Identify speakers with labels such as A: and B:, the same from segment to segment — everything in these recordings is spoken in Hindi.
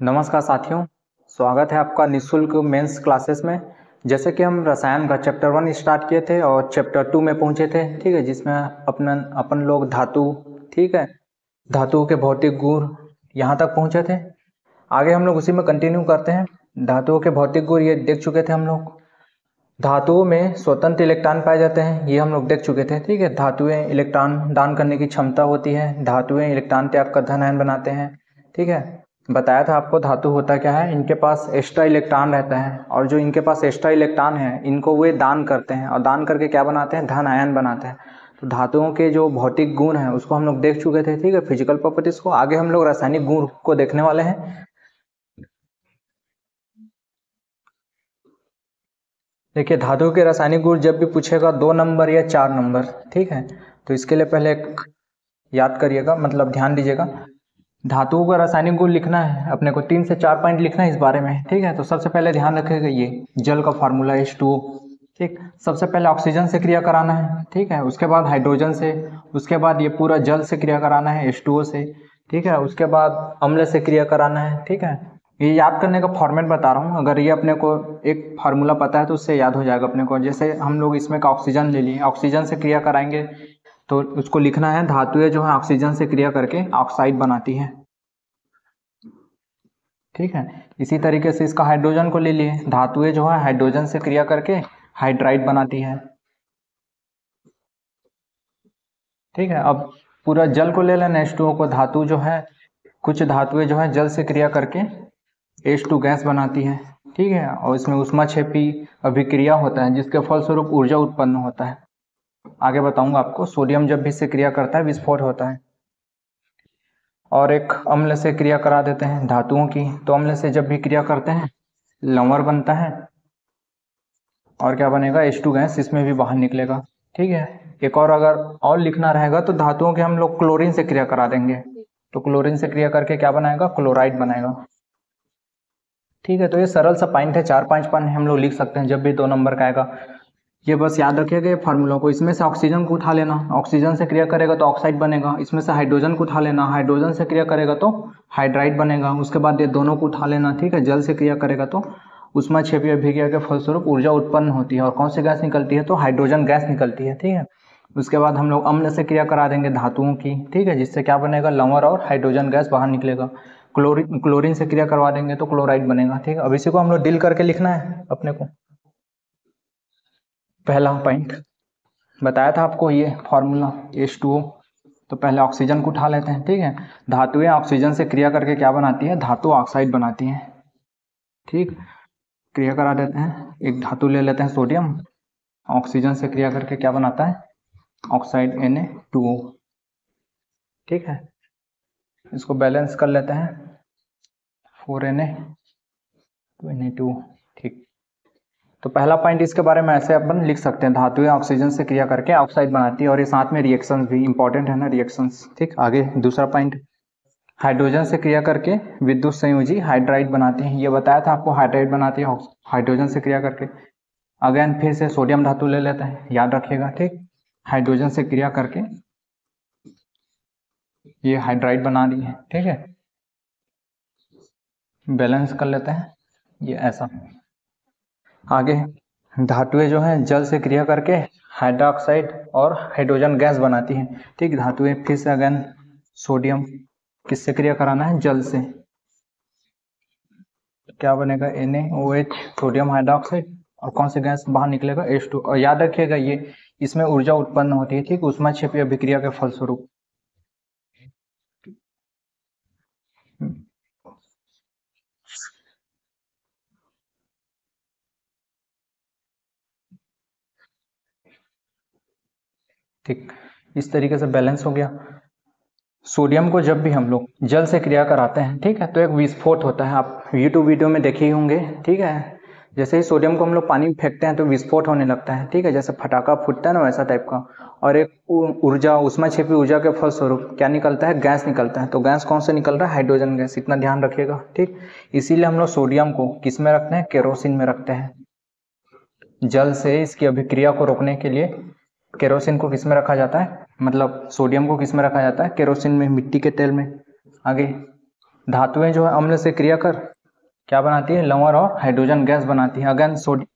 A: नमस्कार साथियों, स्वागत है आपका निःशुल्क मेंस क्लासेस में। जैसे कि हम रसायन का चैप्टर 1 स्टार्ट किए थे और चैप्टर 2 में पहुंचे थे, ठीक है, जिसमें अपन लोग धातु, ठीक है, धातुओं के भौतिक गुण यहाँ तक पहुंचे थे। आगे हम लोग उसी में कंटिन्यू करते हैं। धातुओं के भौतिक गुण ये देख चुके थे हम लोग। धातुओं में स्वतंत्र इलेक्ट्रॉन पाए जाते हैं, ये हम लोग देख चुके थे, ठीक है। धातुएं इलेक्ट्रॉन दान करने की क्षमता होती है, धातुएं इलेक्ट्रॉन त्याग का धन आयन बनाते हैं, ठीक है। बताया था आपको धातु होता क्या है, इनके पास एक्स्ट्रा इलेक्ट्रॉन रहता है और जो इनके पास एक्स्ट्रा इलेक्ट्रॉन है इनको वे दान करते हैं और दान करके क्या बनाते हैं, धन आयन बनाते हैं। तो धातुओं के जो भौतिक गुण है उसको हम लोग देख चुके थे, ठीक है, फिजिकल प्रॉपर्टीज को। आगे हम लोग रासायनिक गुण को देखने वाले हैं। देखिए, धातु के रासायनिक गुण जब भी पूछेगा 2 नंबर या 4 नंबर, ठीक है, तो इसके लिए पहले याद करिएगा, मतलब ध्यान दीजिएगा। धातुओं का रासायनिक गुण लिखना है अपने को, 3 से 4 पॉइंट लिखना है इस बारे में, ठीक है। तो सबसे पहले ध्यान रखिएगा ये जल का फार्मूला H2O, ठीक। सबसे पहले ऑक्सीजन से क्रिया कराना है, ठीक है, उसके बाद हाइड्रोजन से, उसके बाद ये पूरा जल से क्रिया कराना है H2O से, ठीक है, उसके बाद अम्ल से क्रिया कराना है, ठीक है। ये याद करने का फॉर्मेट बता रहा हूँ, अगर ये अपने को एक फार्मूला पता है तो उससे याद हो जाएगा अपने को। जैसे हम लोग इसमें का ऑक्सीजन ले लिए, ऑक्सीजन से क्रिया कराएंगे तो उसको लिखना है धातुएं जो है ऑक्सीजन से क्रिया करके ऑक्साइड बनाती है, ठीक है। इसी तरीके से इसका हाइड्रोजन को ले लिए, धातुएं जो है हाइड्रोजन से क्रिया करके हाइड्राइड बनाती है, ठीक है। अब पूरा जल को ले लेना H2O को, धातु जो है, कुछ धातुएं जो है जल से क्रिया करके H2 गैस बनाती है, ठीक है, और इसमें ऊष्माक्षेपी अभिक्रिया होता है जिसके फलस्वरूप ऊर्जा उत्पन्न होता है। आगे बताऊंगा आपको। सोडियम जब भी इससे क्रिया करता है विस्फोट होता है। और एक अम्ल से क्रिया करा देते हैं धातुओं की, तो अम्ल से जब भी क्रिया करते हैं लवण बनता है और क्या बनेगा, H2 गैस इसमें भी बाहर निकलेगा, ठीक है। एक और अगर और लिखना रहेगा तो धातुओं के हम लोग क्लोरीन से क्रिया करा देंगे, तो क्लोरीन से क्रिया करके क्या बनाएगा, क्लोराइड बनाएगा, ठीक है। तो ये सरल सा पॉइंट है, 4-5 पॉइंट हम लोग लिख सकते हैं जब भी 2 नंबर का आएगा। ये बस याद रखिएगा ये फार्मूला को। इसमें से ऑक्सीजन को उठा लेना, ऑक्सीजन से क्रिया करेगा तो ऑक्साइड बनेगा। इसमें से हाइड्रोजन को उठा लेना, हाइड्रोजन से क्रिया करेगा तो हाइड्राइड बनेगा। उसके बाद ये दोनों को उठा लेना, ठीक है, जल से क्रिया करेगा तो ऊष्माक्षेपी अभिक्रिया के फलस्वरूप ऊर्जा उत्पन्न होती है और कौन सी गैस निकलती है, तो हाइड्रोजन गैस निकलती है, ठीक है। उसके बाद हम लोग अम्ल से क्रिया करा देंगे धातुओं की, ठीक है, जिससे क्या बनेगा, लवण और हाइड्रोजन गैस बाहर निकलेगा। क्लोरीन से क्रिया करवा देंगे तो क्लोराइड बनेगा, ठीक है। अब इसी को हम लोग डील करके लिखना है अपने को। पहला पॉइंट बताया था आपको, ये फॉर्मूला H2O। तो पहले ऑक्सीजन को उठा लेते हैं, ठीक है। धातुएं ऑक्सीजन से क्रिया करके क्या बनाती है, धातु ऑक्साइड बनाती है, ठीक। क्रिया करा देते हैं, एक धातु ले लेते हैं सोडियम, ऑक्सीजन से क्रिया करके क्या बनाता है, ऑक्साइड Na2O, ठीक है। इसको बैलेंस कर लेते हैं, 4Na तो Na2O, ठीक। तो पहला पॉइंट इसके बारे में ऐसे अपन लिख सकते हैं, धातुएं ऑक्सीजन से क्रिया करके ऑक्साइड बनाती है, और ये साथ में रिएक्शंस भी इंपॉर्टेंट है ना, रिएक्शंस, ठीक। आगे दूसरा पॉइंट, हाइड्रोजन से क्रिया करके विद्युत संयोजी हाइड्राइड बनाती है। ये बताया था आपको, हाइड्राइड बनाती है हाइड्रोजन से क्रिया करके। अगेन फिर से सोडियम धातु ले लेते हैं, याद रखिएगा, ठीक। हाइड्रोजन से क्रिया करके ये हाइड्राइड बना दी है, ठीक है। बैलेंस कर लेते हैं ये ऐसा। आगे धातुएं जो हैं जल से क्रिया करके हाइड्रोक्साइड और हाइड्रोजन गैस बनाती हैं, ठीक। धातुएं फिर से अगेन सोडियम किससे क्रिया कराना है, जल से, क्या बनेगा, NaOH, सोडियम हाइड्रोक्साइड, और कौन सी गैस बाहर निकलेगा, H2। और याद रखिएगा ये इसमें ऊर्जा उत्पन्न होती है, ठीक, ऊष्माक्षेपी अभिक्रिया के फलस्वरूप। ठीक, इस तरीके से बैलेंस हो गया। सोडियम को जब भी हम लोग जल से क्रिया कराते हैं, ठीक है, तो एक विस्फोट होता है, आप यूट्यूब वीडियो में देखे ही होंगे, ठीक है। जैसे ही सोडियम को हम लोग पानी में फेंकते हैं तो विस्फोट होने लगता है, ठीक है, जैसे फटाका फूटता है ना, वैसा टाइप का। और एक ऊर्जा, ऊष्माक्षेपी ऊर्जा के फलस्वरूप क्या निकलता है, गैस निकलता है। तो गैस कौन से निकल रहा है, हाइड्रोजन गैस, इतना ध्यान रखिएगा, ठीक। इसीलिए हम लोग सोडियम को किस में रखते हैं, केरोसिन में रखते हैं। जल से इसकी अभिक्रिया को रोकने के लिए केरोसिन को किस में रखा जाता है, मतलब सोडियम को किस में रखा जाता है, केरोसिन में, मिट्टी के तेल में। आगे धातुएं जो है अम्ल से क्रिया कर क्या बनाती है, लवण और हाइड्रोजन गैस बनाती है। अगेन सोडियम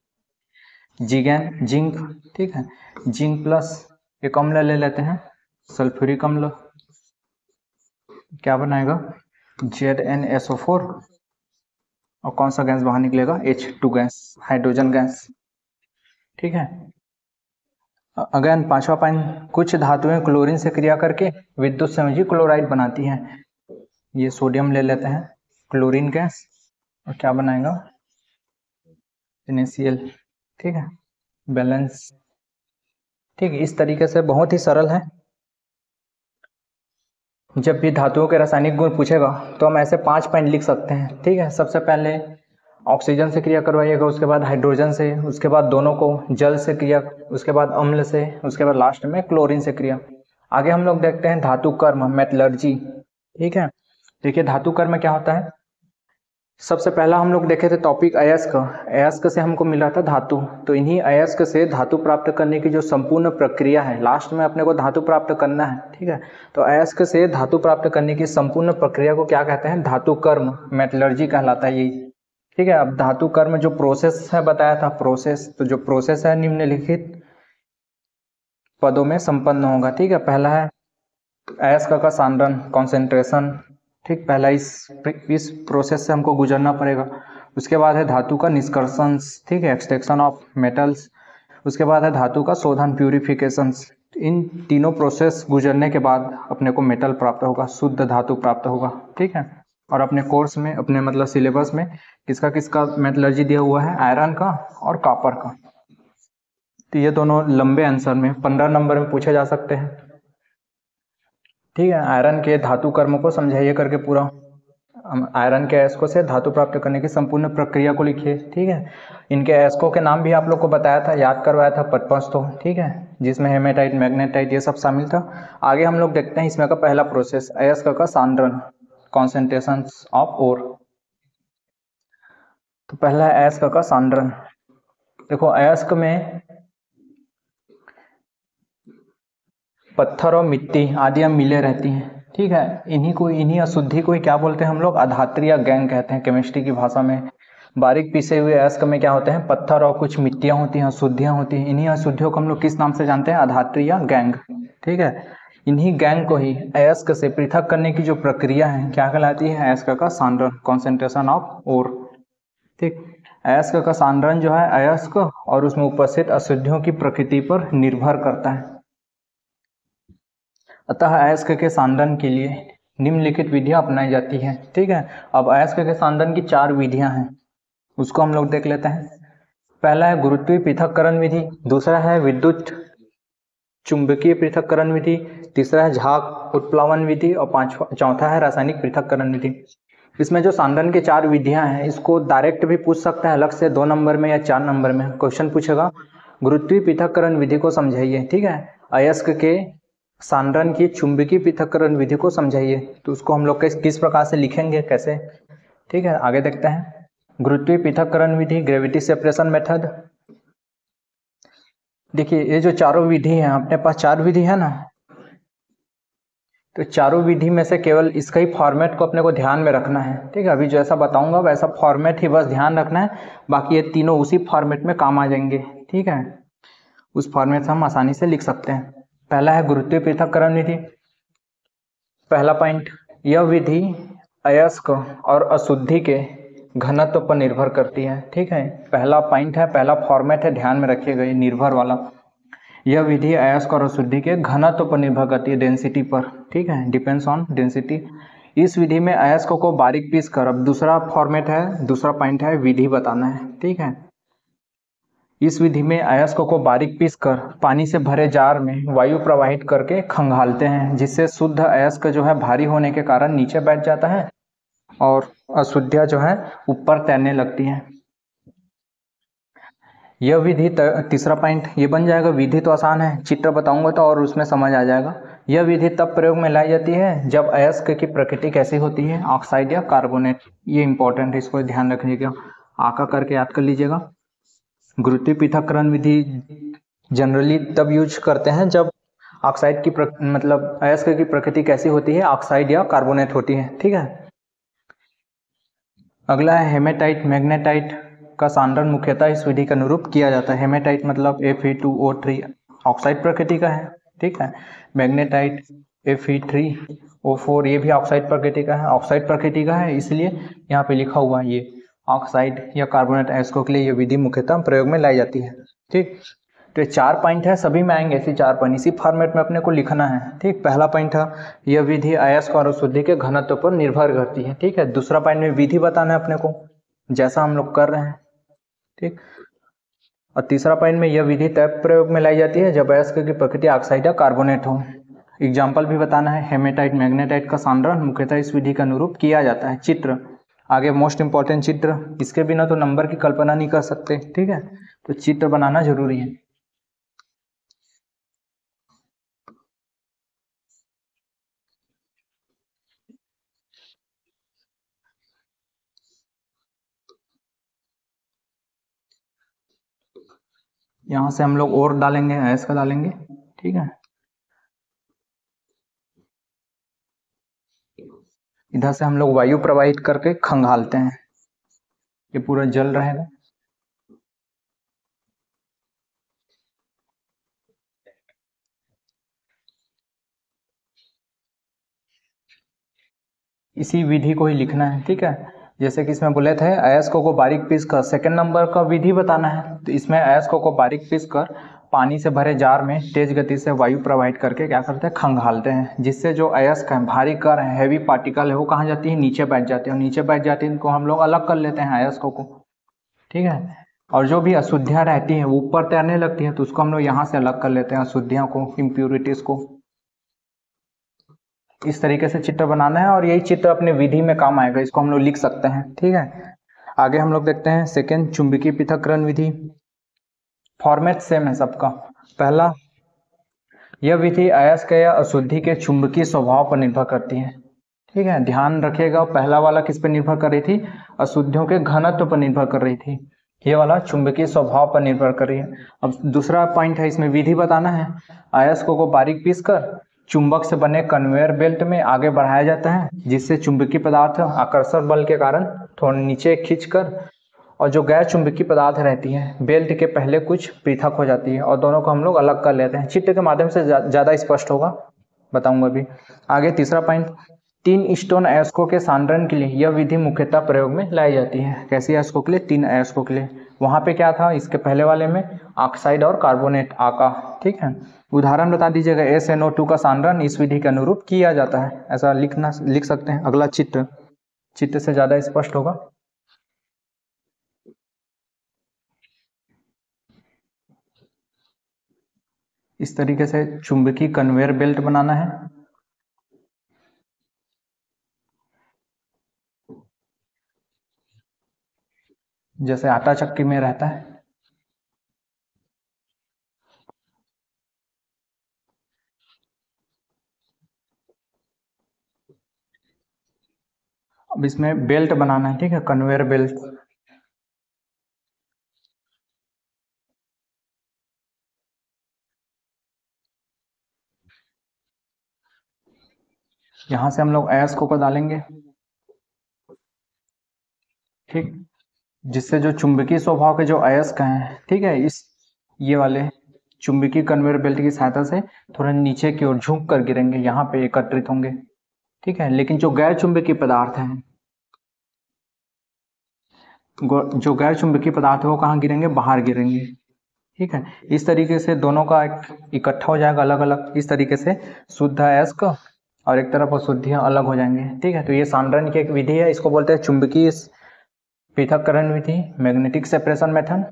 A: जिगेन जिंक, ठीक है, जिंक प्लस एक अम्ल ले लेते हैं सल्फ्यूरिक अम्ल, क्या बनाएगा ZnSO4 और कौन सा गैस बाहर निकलेगा H2 गैस, हाइड्रोजन गैस, ठीक है। अगेन पांचवा पॉइंट, कुछ धातुएं क्लोरीन से क्रिया करके विद्युत संयोजी क्लोराइड बनाती हैं। ये सोडियम ले लेते हैं क्लोरीन गैस और क्या बनाएगा NaCl, ठीक है, बैलेंस, ठीक है। इस तरीके से बहुत ही सरल है। जब भी धातुओं के रासायनिक गुण पूछेगा तो हम ऐसे 5 पॉइंट लिख सकते हैं, ठीक है। सबसे पहले ऑक्सीजन से क्रिया करवाइएगा, उसके बाद हाइड्रोजन से, उसके बाद दोनों को जल से क्रिया, उसके बाद अम्ल से, उसके बाद लास्ट में क्लोरीन से क्रिया। आगे हम लोग देखते हैं धातु कर्म, मेटलर्जी, ठीक है। देखिए धातु कर्म क्या होता है। सबसे पहला हम लोग देखे थे टॉपिक अयस्क, अयस्क से हमको मिला था धातु, तो इन्हीं अयस्क से धातु प्राप्त करने की जो संपूर्ण प्रक्रिया है, लास्ट में अपने को धातु प्राप्त करना है, ठीक है। तो अयस्क से धातु प्राप्त करने की संपूर्ण प्रक्रिया को क्या कहते हैं, धातु कर्म, मेटलर्जी कहलाता है यही, ठीक है। अब धातु कर्म जो प्रोसेस है बताया था, प्रोसेस, तो जो प्रोसेस है निम्नलिखित पदों में संपन्न होगा, ठीक है। पहला है अयस्क का सांद्रण, कॉन्सेंट्रेशन, ठीक, पहला इस प्रोसेस से हमको गुजरना पड़ेगा। उसके बाद है धातु का निष्कर्षण, ठीक है, एक्सट्रैक्शन ऑफ मेटल्स। उसके बाद है धातु का शोधन, प्यूरिफिकेशन। इन तीनों प्रोसेस गुजरने के बाद अपने को मेटल प्राप्त होगा, शुद्ध धातु प्राप्त होगा, ठीक है। और अपने कोर्स में, अपने मतलब सिलेबस में किसका किसका मेटलर्जी दिया हुआ है, आयरन का और कॉपर का। तो ये दोनों लंबे आंसर में 15 नंबर में पूछे जा सकते हैं, ठीक है। आयरन के धातु कर्म को समझाइए करके पूरा, आयरन के अयस्कों से धातु प्राप्त करने की संपूर्ण प्रक्रिया को लिखिए, ठीक है। इनके अयस्कों के नाम भी आप लोग को बताया था, याद करवाया था 55 तो, ठीक है, जिसमें हेमेटाइट, मैग्नेटाइट ये सब शामिल था। आगे हम लोग देखते हैं इसमें का पहला प्रोसेस, अयस्क का सांद्रण, कॉन्सेंट्रेशन ऑफ ओर। तो पहला है अयस्क का सांद्रण। देखो अयस्क में पत्थर और मिट्टी आदि मिले रहती हैं, ठीक है। इन्हीं अशुद्धि को ही क्या बोलते हैं हम लोग, अधात्री या गैंग कहते हैं केमिस्ट्री की भाषा में। बारीक पीसे हुए अयस्क में क्या होते हैं, पत्थर और कुछ मिट्टियां होती हैं, अशुद्धियां होती हैं। इन्हीं अशुद्धियों को हम लोग किस नाम से जानते हैं, अधात्री या गैंग, ठीक है। इन्हीं गैंग को ही अयस्क से पृथक करने की जो प्रक्रिया है क्या कहलाती है, अयस्क का सांद्रण, कॉन्सेंट्रेशन ऑफ ओर, ठीक। अयस्क का सांद्रण जो है अयस्क और उसमें उपस्थित अशुद्धियों की प्रकृति पर निर्भर करता है। अतः अयस्क के सांद्रण के लिए निम्नलिखित विधियां अपनाई जाती हैं, ठीक है। अब अयस्क के सांद्रण की 4 विधियां हैं, उसको हम लोग देख लेते हैं। पहला है गुरुत्वीय पृथक्करण विधि, दूसरा है विद्युत चुंबकीय पृथक्करण विधि, तीसरा है झाग उत्प्लावन विधि और चौथा है रासायनिक पृथक्करण विधि। इसमें जो सांद्रण के 4 विधियां हैं इसको डायरेक्ट भी पूछ सकता है अलग से 2 नंबर में या 4 नंबर में क्वेश्चन पूछेगा, गुरुत्वीय पृथक्करण विधि को समझाइए, ठीक है। अयस्क के सांद्रण की चुंबकीय पृथक्करण विधि को समझाइए, तो उसको हम लोग किस प्रकार से लिखेंगे, कैसे, ठीक है। आगे देखते हैं गुरुत्वीय पृथक्करण विधि, ग्रेविटी सेपरेशन मेथड। देखिए ये जो चारों विधि हैं, अपने पास 4 विधि है ना, तो चारों विधि में से केवल इसका ही फॉर्मेट को अपने को ध्यान में रखना है, ठीक है। अभी जैसा बताऊंगा वैसा फॉर्मेट ही बस ध्यान रखना है, बाकी ये तीनों उसी फॉर्मेट में काम आ जाएंगे, ठीक है। उस फॉर्मेट से हम आसानी से लिख सकते हैं। पहला है गुरुत्वीय पृथक्करण विधि। पहला पॉइंट, यह विधि अयस्क और अशुद्धि के घनत्व पर निर्भर करती है, ठीक है। पहला पॉइंट है, पहला फॉर्मेट है, ध्यान में रखिएगा ये निर्भर वाला। यह विधि अयस्क और अशुद्धि के घनत्व पर निर्भर करती है, डेंसिटी पर, ठीक है, डिपेंड्स ऑन डेंसिटी। इस विधि में अयस्क को बारीक पीस कर, अब दूसरा फॉर्मेट है, दूसरा पॉइंट है, विधि बताना है, ठीक है। इस विधि में अयस्क को बारीक पीस कर पानी से भरे जार में वायु प्रवाहित करके खंगालते हैं, जिससे शुद्ध अयस्क जो है भारी होने के कारण नीचे बैठ जाता है और अशुद्धियां जो है ऊपर तैरने लगती हैं। यह विधि, तीसरा पॉइंट ये बन जाएगा, विधि तो आसान है, चित्र बताऊंगा तो और उसमें समझ आ जाएगा। यह विधि तब प्रयोग में लाई जाती है जब अयस्क की प्रकृति कैसी होती है, ऑक्साइड या कार्बोनेट। ये इंपॉर्टेंट है, इसको ध्यान रखिएगा, आका करके याद कर लीजिएगा। गुरुत्वीय पृथक्करण विधि जनरली तब यूज करते हैं जब ऑक्साइड की मतलब अयस्क की प्रकृति कैसी होती है, ऑक्साइड या कार्बोनेट होती है, ठीक है। अगला है हेमेटाइट मैग्नेटाइट का सांद्रण मुख्यतः इस विधि के अनुरूप किया जाता है। हेमेटाइट मतलब Fe2O3 ऑक्साइड प्रकृति का है, ठीक है। मैग्नेटाइट Fe3O4 ये भी ऑक्साइड प्रकृति का है, ऑक्साइड प्रकृति का है, इसलिए यहाँ पे लिखा हुआ है ये ऑक्साइड या कार्बोनेट अयस्कों के लिए ये विधि मुख्यतः प्रयोग में लाई जाती है, ठीक। तो ये 4 पॉइंट है, सभी में आएंगे ऐसे 4 पॉइंट, इसी फॉर्मेट में अपने को लिखना है, ठीक। पहला पॉइंट था यह विधि अयस्क और अशुद्धि के घनत्व पर निर्भर करती है, ठीक है। दूसरा पॉइंट में विधि बताना है अपने को, जैसा हम लोग कर रहे हैं, ठीक। और तीसरा पॉइंट में यह विधि तब प्रयोग में लाई जाती है जब अयस्क की प्रकृति ऑक्साइड या कार्बोनेट हो। एग्जाम्पल भी बताना है। हेमेटाइट मैग्नेटाइट का सांद्रण मुख्यतः इस विधि के अनुरूप किया जाता है। चित्र आगे मोस्ट इंपॉर्टेंट चित्र, इसके बिना तो नंबर की कल्पना नहीं कर सकते, ठीक है। तो चित्र बनाना जरूरी है। यहाँ से हम लोग और डालेंगे, अयस्क डालेंगे, ठीक है। इधर से हम लोग वायु प्रवाहित करके खंगालते हैं, ये पूरा जल रहेगा। इसी विधि को ही लिखना है, ठीक है। जैसे कि इसमें बोले थे अयस्कों को बारीक पीस कर, सेकेंड नंबर का विधि बताना है, तो इसमें अयस्कों को बारीक पीस कर पानी से भरे जार में तेज गति से वायु प्रवाहित करके क्या करते हैं, खंगालते हैं, जिससे जो अयस्क है, भारी कण है, हैवी पार्टिकल है, वो कहाँ जाती है, नीचे बैठ जाती है, और नीचे बैठ जाती है इनको हम लोग अलग कर लेते हैं अयस्कों को, ठीक है। और जो भी अशुद्धियाँ रहती हैं वो ऊपर तैरने लगती हैं, तो उसको हम लोग यहाँ से अलग कर लेते हैं, अशुद्धियों को, इम्प्योरिटीज को। इस तरीके से चित्र बनाना है और यही चित्र अपने विधि में काम आएगा, इसको हम लोग लिख सकते हैं, ठीक है। आगे हम लोग देखते हैं सेकेंड, चुंबकीय पृथक्करण विधि। फॉर्मेट सेम है सबका। पहला, यह विधि अयस्क या अशुद्धि के चुंबकीय स्वभाव पर निर्भर करती है, ठीक है। ध्यान रखिएगा, पहला वाला किस पर निर्भर कर रही थी, अशुद्धियों के घनत्व पर निर्भर कर रही थी, ये वाला चुंबकीय स्वभाव पर निर्भर कर रही है। अब दूसरा पॉइंट है, इसमें विधि बताना है। अयस्कों को बारीक पीस कर चुंबक से बने कन्वेयर बेल्ट में आगे बढ़ाया जाता है, जिससे चुंबकीय पदार्थ आकर्षण बल के कारण थोड़ा नीचे खींचकर, और जो गैर चुंबकीय पदार्थ रहती है बेल्ट के पहले कुछ पृथक हो जाती है, और दोनों को हम लोग अलग कर लेते हैं। चित्र के माध्यम से ज़्यादा स्पष्ट होगा, बताऊंगा अभी। आगे तीसरा पॉइंट, 3 स्टोन अयस्कों के सांद्रण के लिए यह विधि मुख्यतः प्रयोग में लाई जाती है। कैसे अयस्कों के लिए, 3 अयस्कों के लिए। वहाँ पे क्या था, इसके पहले वाले में ऑक्साइड और कार्बोनेट आका, ठीक है। उदाहरण बता दीजिएगा। SnO2 का सांद्रण इस विधि के अनुरूप किया जाता है, ऐसा लिख सकते हैं। अगला चित्र, चित्र से ज़्यादा स्पष्ट होगा। इस तरीके से चुंबकीय कन्वेयर बेल्ट बनाना है। जैसे आटा चक्की में रहता है। अब इसमें बेल्ट बनाना है, ठीक है, कन्वेयर बेल्ट। यहाँ से हम लोग अयस्कों को डालेंगे, ठीक, जिससे जो चुंबकीय स्वभाव के जो अयस्क हैं, ठीक है, इस ये वाले चुंबकीय कन्वेयर बेल्ट की सहायता से थोड़ा नीचे की ओर झुक कर गिरेंगे, यहाँ पे एकत्रित होंगे, ठीक है। लेकिन जो गैर चुंबकीय पदार्थ हैं, जो गैर चुंबकीय पदार्थ है वो कहाँ गिरेंगे, बाहर गिरेंगे, ठीक है। इस तरीके से दोनों का इकट्ठा हो जाएगा अलग अलग, इस तरीके से शुद्ध अयस्क और एक तरफ अशुद्धियाँ अलग हो जाएंगे, ठीक है। तो ये सांद्रण की एक विधि है, इसको बोलते हैं चुंबकीय पृथक्करण विधि, मैग्नेटिक सेपरेशन मेथड।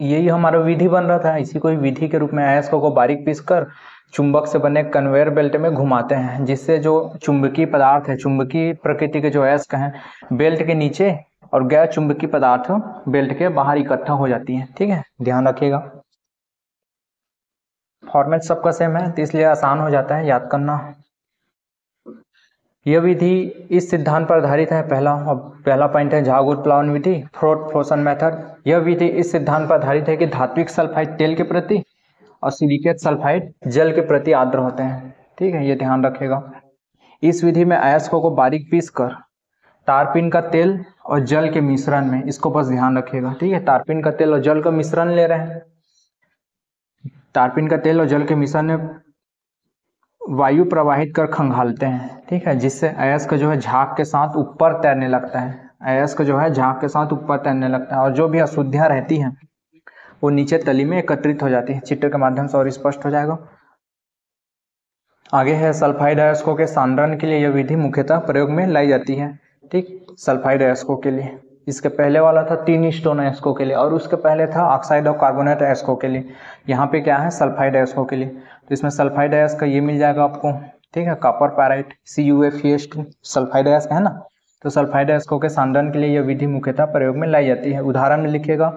A: यही हमारा विधि बन रहा था, इसी को ही विधि के रूप में अयस्कों को बारीक पीस कर चुंबक से बने कन्वेयर बेल्ट में घुमाते हैं, जिससे जो चुंबकीय पदार्थ है, चुंबकीय प्रकृति के जो अयस्क हैं, बेल्ट के नीचे और गैर चुंबकीय पदार्थ बेल्ट के बाहर इकट्ठा हो जाती है, ठीक है। ध्यान रखिएगा। फॉर्मेट सबका सेम है, तो इसलिए आसान हो जाता है याद करना। यह विधि इस सिद्धांत पर आधारित है। पहला पॉइंट है झागुट प्लावन विधि, फ्रोट-फ्रोसन मेथड। यह विधि इस सिद्धांत पर आधारित है कि धात्विक सल्फाइड तेल के प्रति और सिलिकेट सल्फाइड जल के प्रति आर्द्र होते हैं, ठीक है, ये ध्यान रखेगा। इस विधि में अयस्कों को बारीक पीस कर तारपीन का तेल और जल के मिश्रण में, इसको बस ध्यान रखिएगा, ठीक है। तारपीन का तेल और जल का मिश्रण ले रहे हैं। तारपीन का तेल और जल के मिश्रण में वायु प्रवाहित कर खंगालते हैं, ठीक है, जिससे अयस्क जो है झाग के साथ ऊपर तैरने लगता है। अयस्क जो है झाग के साथ ऊपर तैरने लगता है और जो भी अशुद्धियां रहती हैं वो नीचे तली में एकत्रित हो जाती है। चित्र के माध्यम से और स्पष्ट हो जाएगा। आगे है सल्फाइड अयस्कों के सांद्रण के लिए यह विधि मुख्यतः प्रयोग में लाई जाती है, ठीक। सल्फाइड अयस्कों के लिए, इसके पहले वाला था 3 स्टोन अयस्कों के लिए और उसके पहले था ऑक्साइड और कार्बोनेट अयस्कों के लिए। यहाँ पे क्या है, सल्फाइड अयस्कों के लिए। तो इसमें सल्फाइड अयस्क का ये मिल जाएगा आपको, ठीक है, कॉपर पैराइट CuFeS2 सल्फाइड अयस्क है ना। तो सल्फाइड अयस्कों के सांद्रण के लिए यह विधि मुख्यतः प्रयोग में लाई जाती है। उदाहरण में लिखिएगा,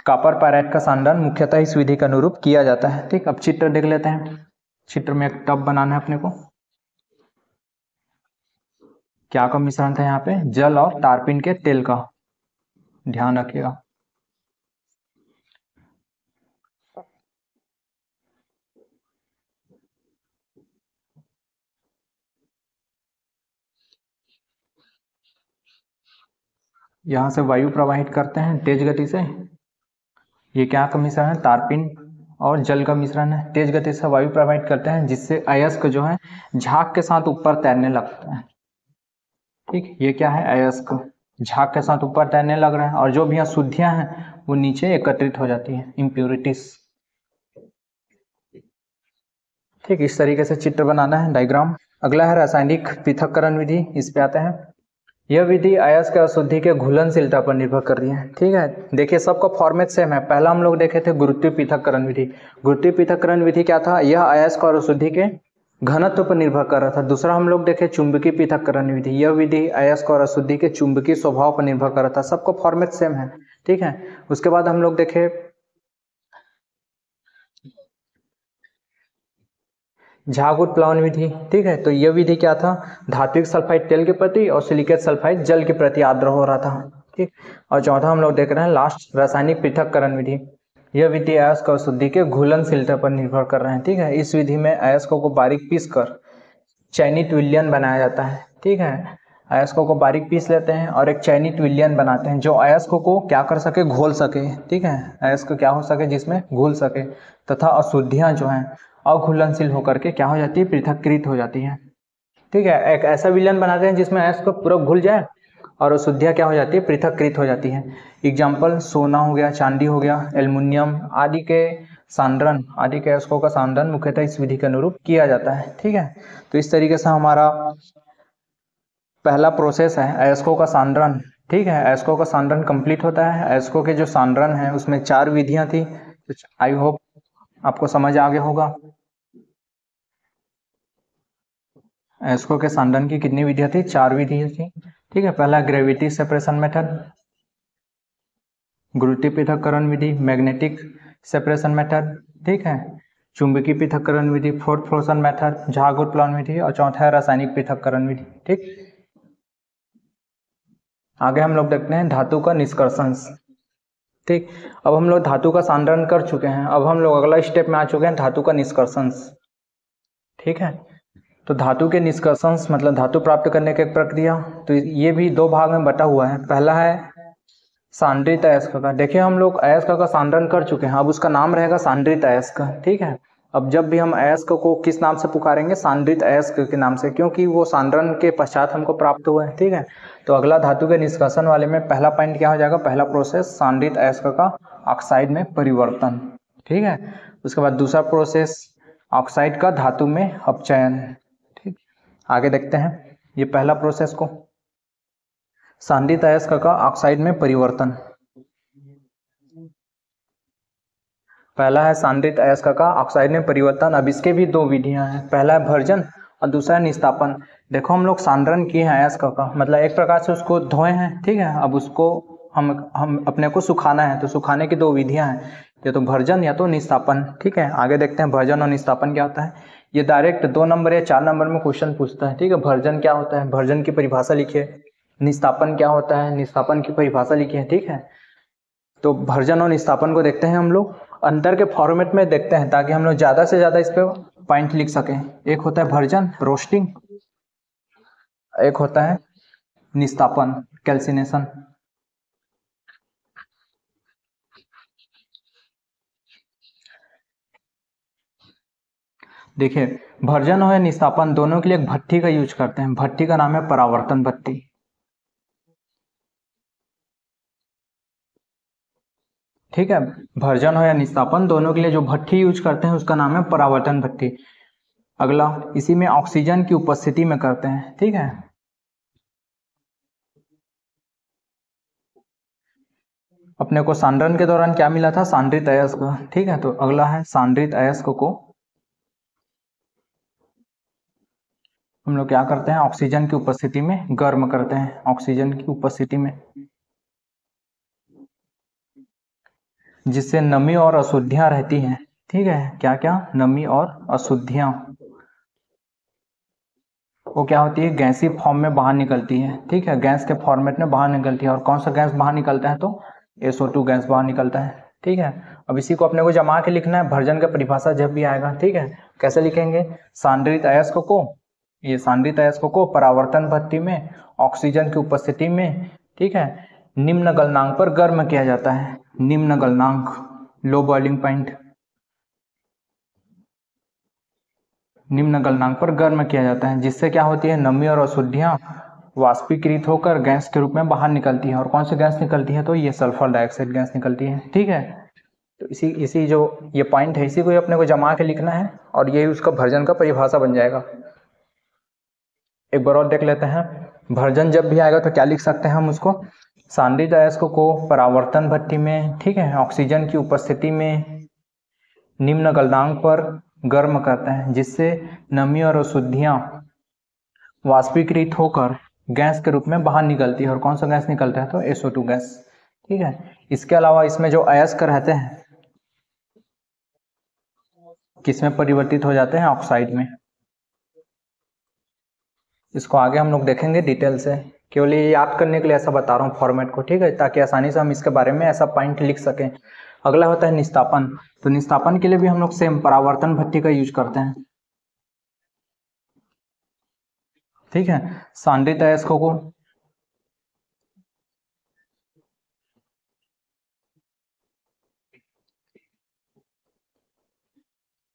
A: कॉपर पैराइट का सांद्रण मुख्यतः इस विधि के अनुरूप किया जाता है, ठीक। अब चित्र देख लेते हैं। चित्र में एक टब बनाना है अपने को। क्या का मिश्रण था यहाँ पे, जल और तारपीन के तेल का, ध्यान रखिएगा। यहाँ से वायु प्रवाहित करते हैं तेज गति से। ये क्या का मिश्रण है, तारपीन और जल का मिश्रण है। तेज गति से वायु प्रवाहित करते हैं जिससे अयस्क जो है झाग के साथ ऊपर तैरने लगता है, ठीक। ये क्या है, अयस्क झाग के साथ ऊपर तैरने लग रहा है और जो भी अशुद्धियां हैं वो नीचे एकत्रित हो जाती हैं, इम्प्योरिटीज, ठीक। इस तरीके से चित्र बनाना है, डायग्राम। अगला है रासायनिक पृथक्करण विधि। इस पे आते हैं। यह विधि अयस्क अशुद्धि के घुलनशीलता पर निर्भर कर रही है, ठीक है। देखिए सबका फॉर्मेट सेम है। पहला हम लोग देखे थे गुरुत्वीय पृथक्करण विधि। गुरुत्वीय पृथक्करण विधि क्या था, यह अयस्क और अशुद्धि के घनत्व पर निर्भर कर रहा था। दूसरा हम लोग देखे चुंबकीय पृथक्करण विधि। यह विधि अयस्क और अशुद्धि के चुंबकीय स्वभाव पर निर्भर कर रहा था। सबका फॉर्मेट सेम है, ठीक है। उसके बाद हम लोग देखे झाग उत्प्लावन विधि, ठीक है। तो यह विधि क्या था, धात्विक सल्फाइड तेल के प्रति और सिलिकेट सल्फाइड जल के प्रति आर्द्र हो रहा था, ठीक। और चौथा हम लोग देख रहे हैं लास्ट रासायनिक पृथक्करण विधि। यह विधि अयस्क और अशुद्धि के घुलनशीलता पर निर्भर कर रहे हैं, ठीक है। इस विधि में अयस्कों को बारीक पीस कर चयनित विलयन बनाया जाता है, ठीक है। अयस्कों को बारीक पीस लेते हैं और एक चयनित विलयन बनाते हैं जो अयस्कों को क्या कर सके, घोल सके, ठीक है। अयस्क क्या हो सके, जिसमें घुल सके, तथा अशुद्धियां जो हैं अघुलनशील होकर के क्या हो जाती है, पृथक्कृत हो जाती हैं, ठीक है। एक ऐसा विलयन बनाते हैं जिसमें अयस्क पूरा घुल जाए और अशुद्धियां क्या हो जाती है, पृथक्कृत हो जाती हैं। एग्जाम्पल सोना हो गया, चांदी हो गया, एल्युमिनियम आदि के सांद्रण, आदि के अयस्कों का सांद्रण मुख्यतः इस विधि के अनुरूप किया जाता है, ठीक है। तो इस तरीके से हमारा पहला प्रोसेस है अयस्कों का सांद्रण, ठीक है। अयस्कों का सांद्रण कंप्लीट होता है। अयस्कों के जो सांद्रण है उसमें 4 विधियां थी। आई होप आपको समझ आ गया होगा। अयस्कों के सांद्रण की कितनी विधियां थी, 4 विधियां थी, ठीक है। पहला ग्रेविटी सेपरेशन मेथड, गुरुत्वीय पृथक्करण विधि, मैग्नेटिक सेपरेशन मेथड, ठीक है। चुंबकीय पृथक्करण विधि, फोर्थ फ्लोशन मेथड, झाग उत्प्लावन विधि और चौथा है रासायनिक पृथक्करण विधि, ठीक। आगे हम लोग देखते हैं धातु का निष्कर्षण, ठीक। अब हम लोग धातु का सांद्रण कर चुके हैं। अब हम लोग अगला स्टेप में आ चुके हैं, धातु का निष्कर्षण, ठीक है। तो धातु के निष्कर्षण मतलब धातु प्राप्त करने की एक प्रक्रिया। तो ये भी 2 भाग में बटा हुआ है। पहला है सांद्रित अयस्क का। देखिए हम लोग अयस्क का सांद्रण कर चुके हैं, अब उसका नाम रहेगा सांद्रित अयस्क, ठीक है। अब जब भी हम अयस्क को किस नाम से पुकारेंगे, सांद्रित अयस्क के नाम से, क्योंकि वो सांद्रण के पश्चात हमको प्राप्त हुए हैं, ठीक है। तो अगला धातु के निष्कर्षण वाले में पहला पॉइंट क्या हो जाएगा, पहला प्रोसेस सांद्रित अयस्क का ऑक्साइड में परिवर्तन, ठीक है। उसके बाद दूसरा प्रोसेस ऑक्साइड का धातु में अपचयन, ठीक। आगे देखते हैं ये पहला प्रोसेस को, सांद्रित अयस्क का ऑक्साइड में परिवर्तन। पहला है सांद्रित अयस्क का ऑक्साइड में परिवर्तन। अब इसके भी 2 विधियां हैं, पहला है भर्जन और दूसरा है निस्तापन। देखो हम लोग सांद्रण किए हैं अयस्क का, मतलब एक प्रकार से उसको धोए हैं, ठीक है। अब उसको हम अपने को सुखाना है, तो सुखाने की 2 विधियां हैं, या तो भर्जन या तो निस्तापन, ठीक है। आगे देखते हैं भर्जन और निस्तापन क्या होता है। ये डायरेक्ट 2 नंबर या 4 नंबर में क्वेश्चन पूछता है, ठीक है। भर्जन क्या होता है, भर्जन की परिभाषा लिखिए। निस्तापन क्या होता है, निस्तापन की परिभाषा लिखिए, ठीक है। तो भर्जन और निस्तापन को देखते हैं हम लोग, अंतर के फॉर्मेट में देखते हैं ताकि हम लोग ज़्यादा से ज़्यादा इस पे पॉइंट लिख सकें। एक होता है भर्जन, रोस्टिंग, एक होता है निस्तापन, कैल्सिनेशन। देखिए, भर्जन हो या निस्तापन दोनों के लिए एक भट्ठी का यूज करते हैं। भट्ठी का नाम है परावर्तन भट्ठी। ठीक है, भर्जन हो या निस्तापन दोनों के लिए जो भट्ठी यूज करते हैं उसका नाम है परावर्तन भट्ठी। अगला, इसी में ऑक्सीजन की उपस्थिति में करते हैं। ठीक है, अपने को सांद्रण के दौरान क्या मिला था? सांद्रित अयस्क। ठीक है, तो अगला है सांद्रित अयस्क को हम लोग क्या करते हैं? ऑक्सीजन की उपस्थिति में गर्म करते हैं। ऑक्सीजन की उपस्थिति में, जिससे नमी और अशुद्धियां रहती हैं। ठीक है, क्या क्या? नमी और अशुद्धियां, वो क्या होती है? गैसीय फॉर्म में बाहर निकलती है। ठीक है, गैस के फॉर्मेट में बाहर निकलती है। और कौन सा गैस बाहर निकलता है? तो SO2 गैस बाहर निकलता है। ठीक है, अब इसी को अपने को जमा के लिखना है। भर्जन का परिभाषा जब भी आएगा, ठीक है, कैसे लिखेंगे? सांद्रित अयस्क को, ये सांद्रित अयस्क को परावर्तन भट्ठी में ऑक्सीजन की उपस्थिति में, ठीक है, निम्न गलनांक पर गर्म किया जाता है। निम्न गलनांक, लो बॉइलिंग पॉइंट, निम्न गलनांक पर गर्म किया जाता है, जिससे क्या होती है? नमी और अशुद्धियां वाष्पीकृत होकर गैस के रूप में बाहर निकलती है। और कौन सी गैस निकलती है? तो ये सल्फर डाइऑक्साइड गैस निकलती है। ठीक है, तो इसी जो ये पॉइंट है, इसी को अपने को जमा के लिखना है और यही उसका भर्जन का परिभाषा बन जाएगा। एक बार और देख लेते हैं। भर्जन जब भी आएगा तो क्या लिख सकते हैं हम उसको? सांद्रित अयस्क को परावर्तन भट्ठी में, ठीक है, ऑक्सीजन की उपस्थिति में निम्न गलनांक पर गर्म करते हैं, जिससे नमी और अशुद्धियां वाष्पीकृत होकर गैस के रूप में बाहर निकलती है। और कौन सा गैस निकलता है? तो SO2 गैस। ठीक है, इसके अलावा इसमें जो अयस्क रहते हैं किसमें परिवर्तित हो जाते हैं? ऑक्साइड में। इसको आगे हम लोग देखेंगे डिटेल से, केवल ये याद करने के लिए ऐसा बता रहा हूँ फॉर्मेट को। ठीक है, ताकि आसानी से हम इसके बारे में ऐसा पॉइंट लिख सकें। अगला होता है निस्तापन। तो निस्तापन के लिए भी हम लोग सेम परावर्तन भट्ठी का यूज करते हैं। ठीक है, सांद्रित अयस्कों को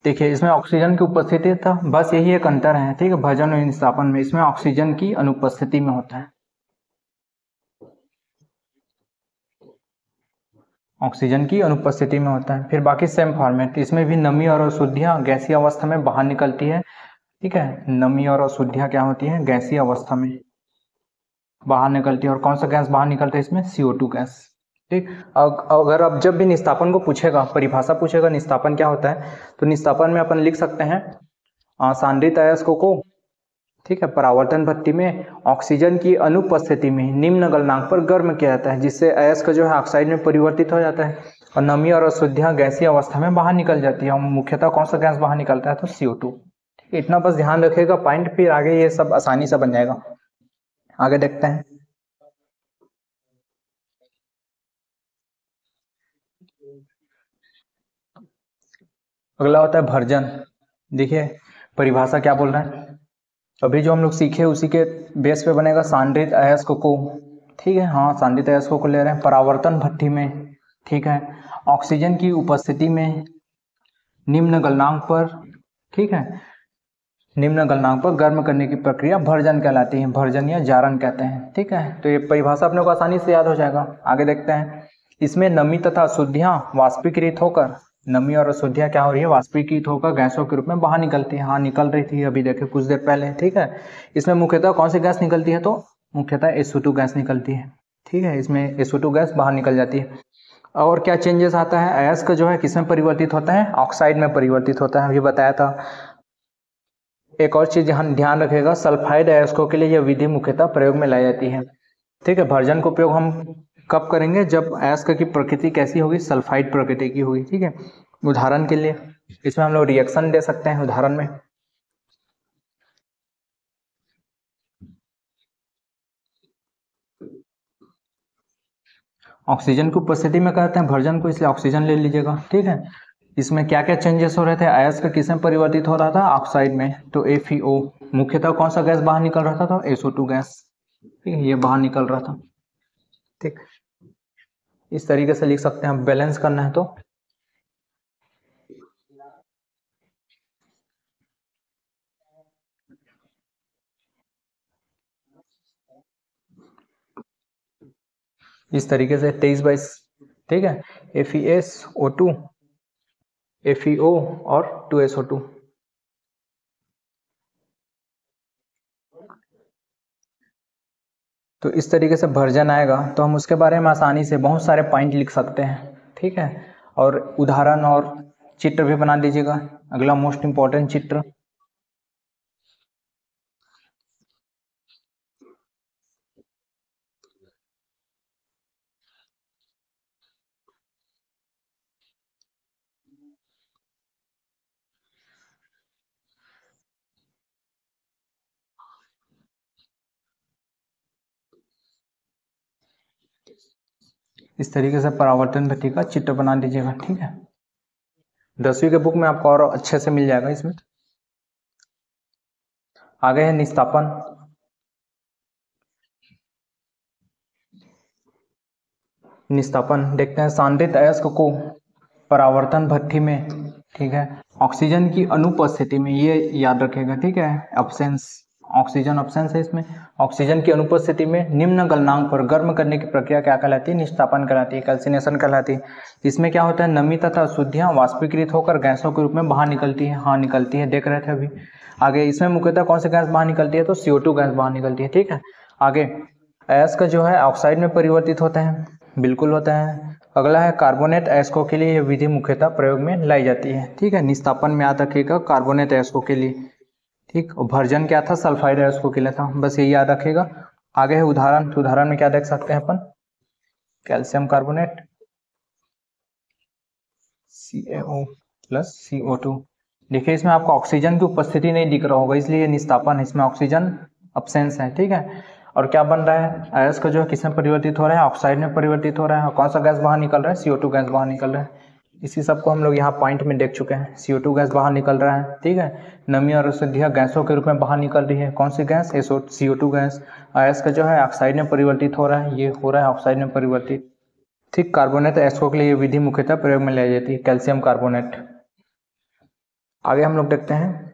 A: देखिए, इसमें ऑक्सीजन की उपस्थिति था, बस यही एक अंतर है। ठीक है, भर्जन और निस्तापन में इसमें ऑक्सीजन की अनुपस्थिति में होता है। ऑक्सीजन की अनुपस्थिति में होता है। फिर बाकी सेम फॉर्मेट, इसमें भी नमी और अशुद्धियां गैसीय अवस्था में बाहर निकलती है। ठीक है, नमी और अशुद्धियां क्या होती हैं? गैसीय अवस्था में बाहर निकलती है। और कौन सा गैस बाहर निकलता है इसमें? CO2 gas. ठीक, अगर अब जब भी निस्तापन को पूछेगा, परिभाषा पूछेगा निस्तापन क्या होता है, तो निस्तापन में अपन लिख सकते हैं सांद्रित अयस्कों को, ठीक है, परावर्तन भट्ठी में ऑक्सीजन की अनुपस्थिति में निम्न गलनांक पर गर्म किया जाता है, जिससे अयस्क जो है ऑक्साइड में परिवर्तित हो जाता है और नमी और अशुद्धियां गैसीय अवस्था में बाहर निकल जाती है। और मुख्यतः कौन सा गैस बाहर निकलता है? तो CO2। ठीक है, इतना बस ध्यान रखिएगा पॉइंट, फिर आगे ये सब आसानी से बन जाएगा। आगे देखते हैं। अगला होता है भर्जन। देखिए, परिभाषा क्या बोल रहा है, अभी जो हम लोग सीखे उसी के बेस पे बनेगा। सांद्रित अयस्क को, ठीक है, हाँ, सांद्रित अयस्कों को ले रहे हैं परावर्तन भट्ठी में, ठीक है, ऑक्सीजन की उपस्थिति में निम्न गलनांक पर, ठीक है, निम्न गलनांक पर गर्म करने की प्रक्रिया भर्जन कहलाती है। भर्जन या जारण कहते हैं। ठीक है, तो ये परिभाषा अपने को आसानी से याद हो जाएगा। आगे देखते हैं। इसमें नमी तथा अशुद्धियां वाष्पीकृत होकर, नमी और अशुद्धियां क्या हो रही है? वाष्पीकृत होकर गैसों के रूप में बाहर निकलती है। हाँ, निकल रही थी, अभी देखे कुछ देर पहले। ठीक है, इसमें मुख्यतः कौन सी गैस निकलती है? तो मुख्यतः SO2 गैस निकलती है। ठीक है, इसमें SO2 गैस बाहर निकल जाती है। और क्या चेंजेस आता है? अयस्क जो है किसमें परिवर्तित होता है? ऑक्साइड में परिवर्तित होता है, अभी बताया था। एक और चीज ध्यान रखिएगा, सल्फाइड अयस्कों के लिए यह विधि मुख्यतः प्रयोग में लाई जाती है। ठीक है, भर्जन का उपयोग हम कब करेंगे? जब अयस्क की प्रकृति कैसी होगी? सल्फाइड प्रकृति की होगी। ठीक है, उदाहरण के लिए इसमें हम लोग रिएक्शन दे सकते हैं। उदाहरण में ऑक्सीजन की उपस्थिति में करते हैं भर्जन को, इसलिए ऑक्सीजन ले लीजिएगा। ठीक है, इसमें क्या क्या चेंजेस हो रहे थे? अयस्क किसमें परिवर्तित हो रहा था? ऑक्साइड में, तो FeO। मुख्यतः कौन सा गैस बाहर निकल रहा था? तो SO2 गैस। ठीक है, ये बाहर निकल रहा था। ठीक, इस तरीके से लिख सकते हैं। बैलेंस करना है तो इस तरीके से 23/। ठीक है, FeSO2 FeO और 2SO2। तो इस तरीके से वर्जन आएगा तो हम उसके बारे में आसानी से बहुत सारे पॉइंट लिख सकते हैं। ठीक है, और उदाहरण और चित्र भी बना दीजिएगा। अगला मोस्ट इम्पोर्टेंट चित्र। इस तरीके से परावर्तन भट्टी का चित्र बना दीजिएगा। ठीक है, 10वीं के बुक में आपको और अच्छे से मिल जाएगा। इसमें आगे है निस्तापन। निस्तापन देखते हैं। सांद्रित अयस्क को परावर्तन भट्ठी में, ठीक है, ऑक्सीजन की अनुपस्थिति में, ये याद रखेगा। ठीक है, अब्सेंस, ऑक्सीजन अब्सेंस है इसमें। ऑक्सीजन की अनुपस्थिति में निम्न गलनांक पर गर्म करने की प्रक्रिया क्या कहलाती है? निस्तापन कहलाती है, कैल्सिनेशन कहलाती है। इसमें क्या होता है? नमी तथा अशुद्धियां वाष्पीकृत होकर गैसों के रूप में बाहर निकलती है। हाँ, निकलती है, देख रहे थे अभी। आगे इसमें मुख्यतः कौन सी गैस बाहर निकलती है? तो CO2 गैस बाहर निकलती है। ठीक है, आगे अयस्क जो है ऑक्साइड में परिवर्तित होते हैं, बिल्कुल होता है। अगला है कार्बोनेट अयस्कों के लिए यह विधि मुख्यतः प्रयोग में लाई जाती है। ठीक है, निस्तापन में याद रखिएगा कार्बोनेट अयस्कों के लिए। ठीक, और वर्जन क्या था? सल्फाइड अयस्कों के लिए था, बस यही याद रखिएगा। आगे है उदाहरण। तो उदाहरण में क्या देख सकते हैं अपन? Calcium carbonate CaO plus CO2। देखिए इसमें आपको ऑक्सीजन की उपस्थिति नहीं दिख रहा होगा, इसलिए ये निस्तापन है, इसमें ऑक्सीजन अब्सेंस है। ठीक है, और क्या बन रहा है? अयस्क जो है किसमें परिवर्तित हो रहा है? ऑक्साइड में परिवर्तित हो रहा है। और कौन सा गैस बाहर निकल रहा है? CO2 गैस बाहर निकल रहा है। इसी सब को हम लोग यहाँ पॉइंट में देख चुके हैं। CO2 गैस बाहर निकल रहा है। ठीक है, नमी और अशुद्धियाँ गैसों के रूप में बाहर निकल रही है। कौन सी गैस? CO2 gas. अयस्क जो है ऑक्साइड में परिवर्तित हो रहा है, ये हो रहा है ऑक्साइड में परिवर्तित। ठीक, कार्बोनेट अयस्कों के लिए ये विधि मुख्यतः प्रयोग में लाई जाती है, कैल्शियम कार्बोनेट। आगे हम लोग देखते हैं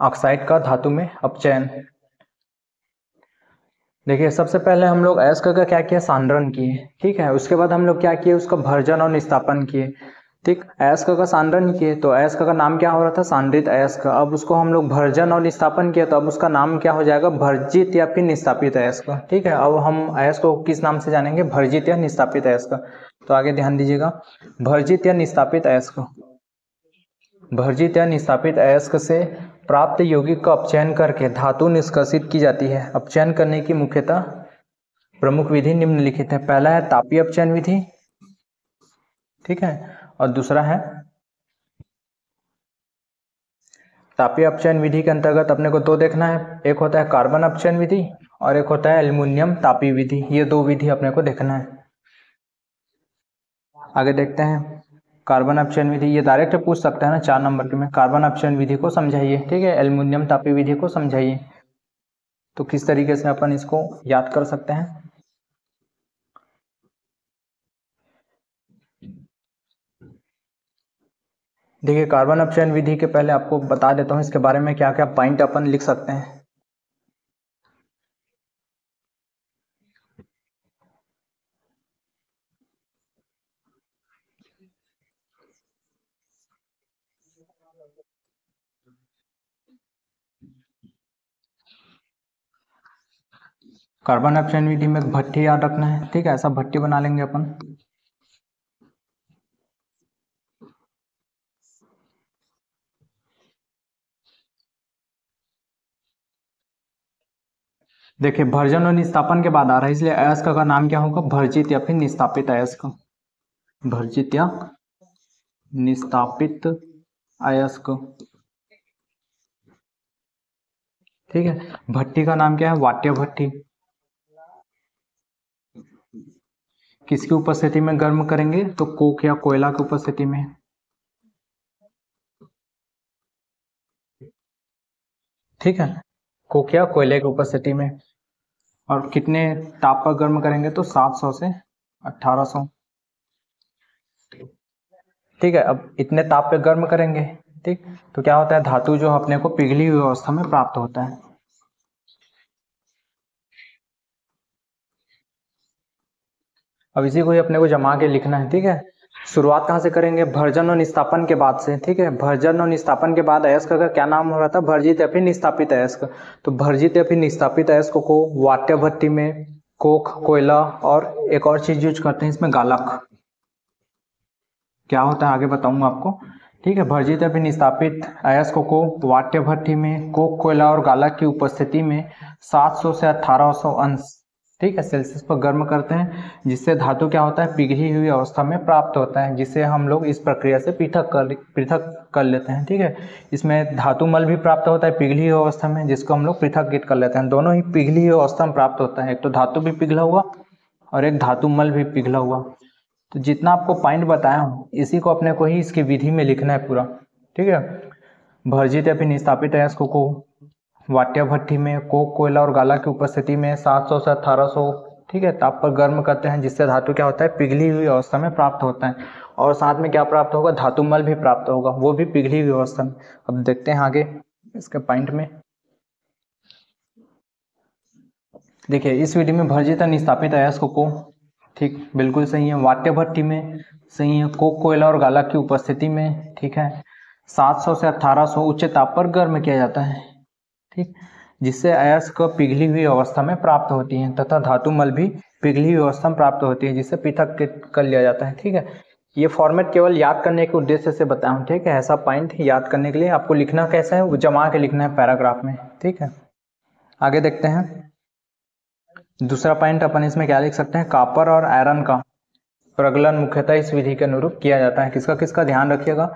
A: ऑक्साइड का धातु में अपचयन। देखिए सबसे पहले हम लोग अयस्क का क्या किया? सांद्रण किए। ठीक है, उसके बाद हम लोग क्या किए? उसका भर्जन और निस्तापन किए। ठीक, अयस्क का सांद्रण किए तो अयस्क का नाम क्या हो रहा था? सांद्रित अयस्क। अब उसको हम लोग भर्जन और निस्तापन किया तो अब उसका नाम क्या हो जाएगा? भर्जित या फिर निस्तापित अयस्क। ठीक है, अब हम अयस्क को किस नाम से जानेंगे? भर्जित या निस्तापित अयस्क। तो आगे ध्यान दीजिएगा, भर्जित या निस्तापित अयस्क। भर्जित या निस्तापित अयस्क से प्राप्त यौगिक का अपचयन करके धातु निष्कासित की जाती है। अपचयन करने की मुख्यतः प्रमुख विधि निम्नलिखित है। पहला है तापीय अपचयन विधि। ठीक है, और दूसरा है तापीय अपचयन विधि के अंतर्गत अपने को दो देखना है, एक होता है कार्बन अपचयन विधि और एक होता है एल्युमिनियम तापीय विधि। ये दो विधि अपने को देखना है। आगे देखते हैं कार्बन अपचयन विधि। ये डायरेक्ट पूछ सकता है ना 4 नंबर के में, कार्बन अपचयन विधि को समझाइए। ठीक है, एल्युमिनियम तापीय विधि को समझाइए। तो किस तरीके से अपन इसको याद कर सकते हैं? देखिए कार्बन अपचयन विधि के पहले आपको बता देता हूँ इसके बारे में क्या क्या पॉइंट अपन लिख सकते हैं। कार्बन अपचयन विधि में भट्ठी याद रखना है। ठीक है, ऐसा भट्ठी बना लेंगे अपन। देखिए भर्जन और निस्तापन के बाद आ रहा है, इसलिए अयस्क का नाम क्या होगा? भर्जित या फिर निस्तापित अयस्क। भर्जित या निस्तापित अयस्क। ठीक है, भट्टी का नाम क्या है? वाट्य भट्टी। किसकी उपस्थिति में गर्म करेंगे? तो कोक या कोयला की उपस्थिति में। ठीक है, कोक या कोयले की उपस्थिति में। और कितने ताप पर गर्म करेंगे तो 700 से 1800। ठीक है, अब इतने ताप पे गर्म करेंगे, ठीक, तो क्या होता है, धातु जो अपने को पिघली हुई अवस्था में प्राप्त होता है। अब इसी को ही अपने को जमा के लिखना है। ठीक है, शुरुआत कहाँ से करेंगे, भर्जन और निस्तापन के बाद से। ठीक है, भर्जन और निस्तापन के बाद अयस्क का क्या नाम हो रहा था, भर्जित या फिर निस्तापित अयस्क। तो भर्जित या फिर निस्तापित अयस्क को वाट्य भट्टी में कोख, कोयला और एक और चीज यूज करते हैं इसमें, गालक। क्या होता है आगे बताऊंगा आपको। ठीक है, भर्जित या फिर निस्तापित अयस्क को वाट्य भट्टी में कोक, कोयला और गालक की उपस्थिति में 700 से 1800 अंश, ठीक है, सेल्सियस पर गर्म करते हैं, जिससे धातु क्या होता है, पिघली हुई अवस्था में प्राप्त होता है, जिसे हम लोग इस प्रक्रिया से पृथक कर लेते हैं। ठीक है, इसमें धातु मल भी प्राप्त होता है पिघली हुई अवस्था में, जिसको हम लोग पृथक कर लेते हैं। दोनों ही पिघली हुई अवस्था में प्राप्त होता है, एक तो धातु भी पिघला हुआ और एक धातु मल भी पिघला हुआ। तो जितना आपको पॉइंट बताया हूँ इसी को अपने को ही इसकी विधि में लिखना है पूरा। ठीक है, भर्जित या फिर निस्तापित अयस्क को वाट्य भट्टी में कोक, कोयला और गाला की उपस्थिति में 700 से 1800, ठीक है, ताप पर गर्म करते हैं, जिससे धातु क्या होता है, पिघली हुई अवस्था में प्राप्त होता है। और साथ में क्या प्राप्त होगा, धातु मल भी प्राप्त होगा, वो भी पिघली हुई अवस्था में। अब देखते हैं आगे इसके पॉइंट में। देखिए, इस विधि में भर्जित या निस्तापित अयस्क को, ठीक, बिल्कुल सही है, वाट्य भट्टी में सही है, कोक, कोयला और गाला की उपस्थिति में, ठीक है, 700 से 1800 उच्च ताप पर गर्म किया जाता है। ठीक, जिससे अयस्क पिघली हुई अवस्था में प्राप्त होती है तथा धातु मल भी पिघली हुई अवस्था में प्राप्त होती है, जिससे पृथक कर लिया जाता है। ठीक है, ये फॉर्मेट केवल याद करने के उद्देश्य से बताया हूँ। ठीक है, ऐसा पॉइंट याद करने के लिए आपको लिखना कैसा है, वो जमा के लिखना है पैराग्राफ में। ठीक है, आगे देखते हैं। दूसरा पॉइंट अपन इसमें क्या लिख सकते हैं, कॉपर और आयरन का प्रगलन मुख्यतः इस विधि के अनुरूप किया जाता है। किसका किसका ध्यान रखिएगा,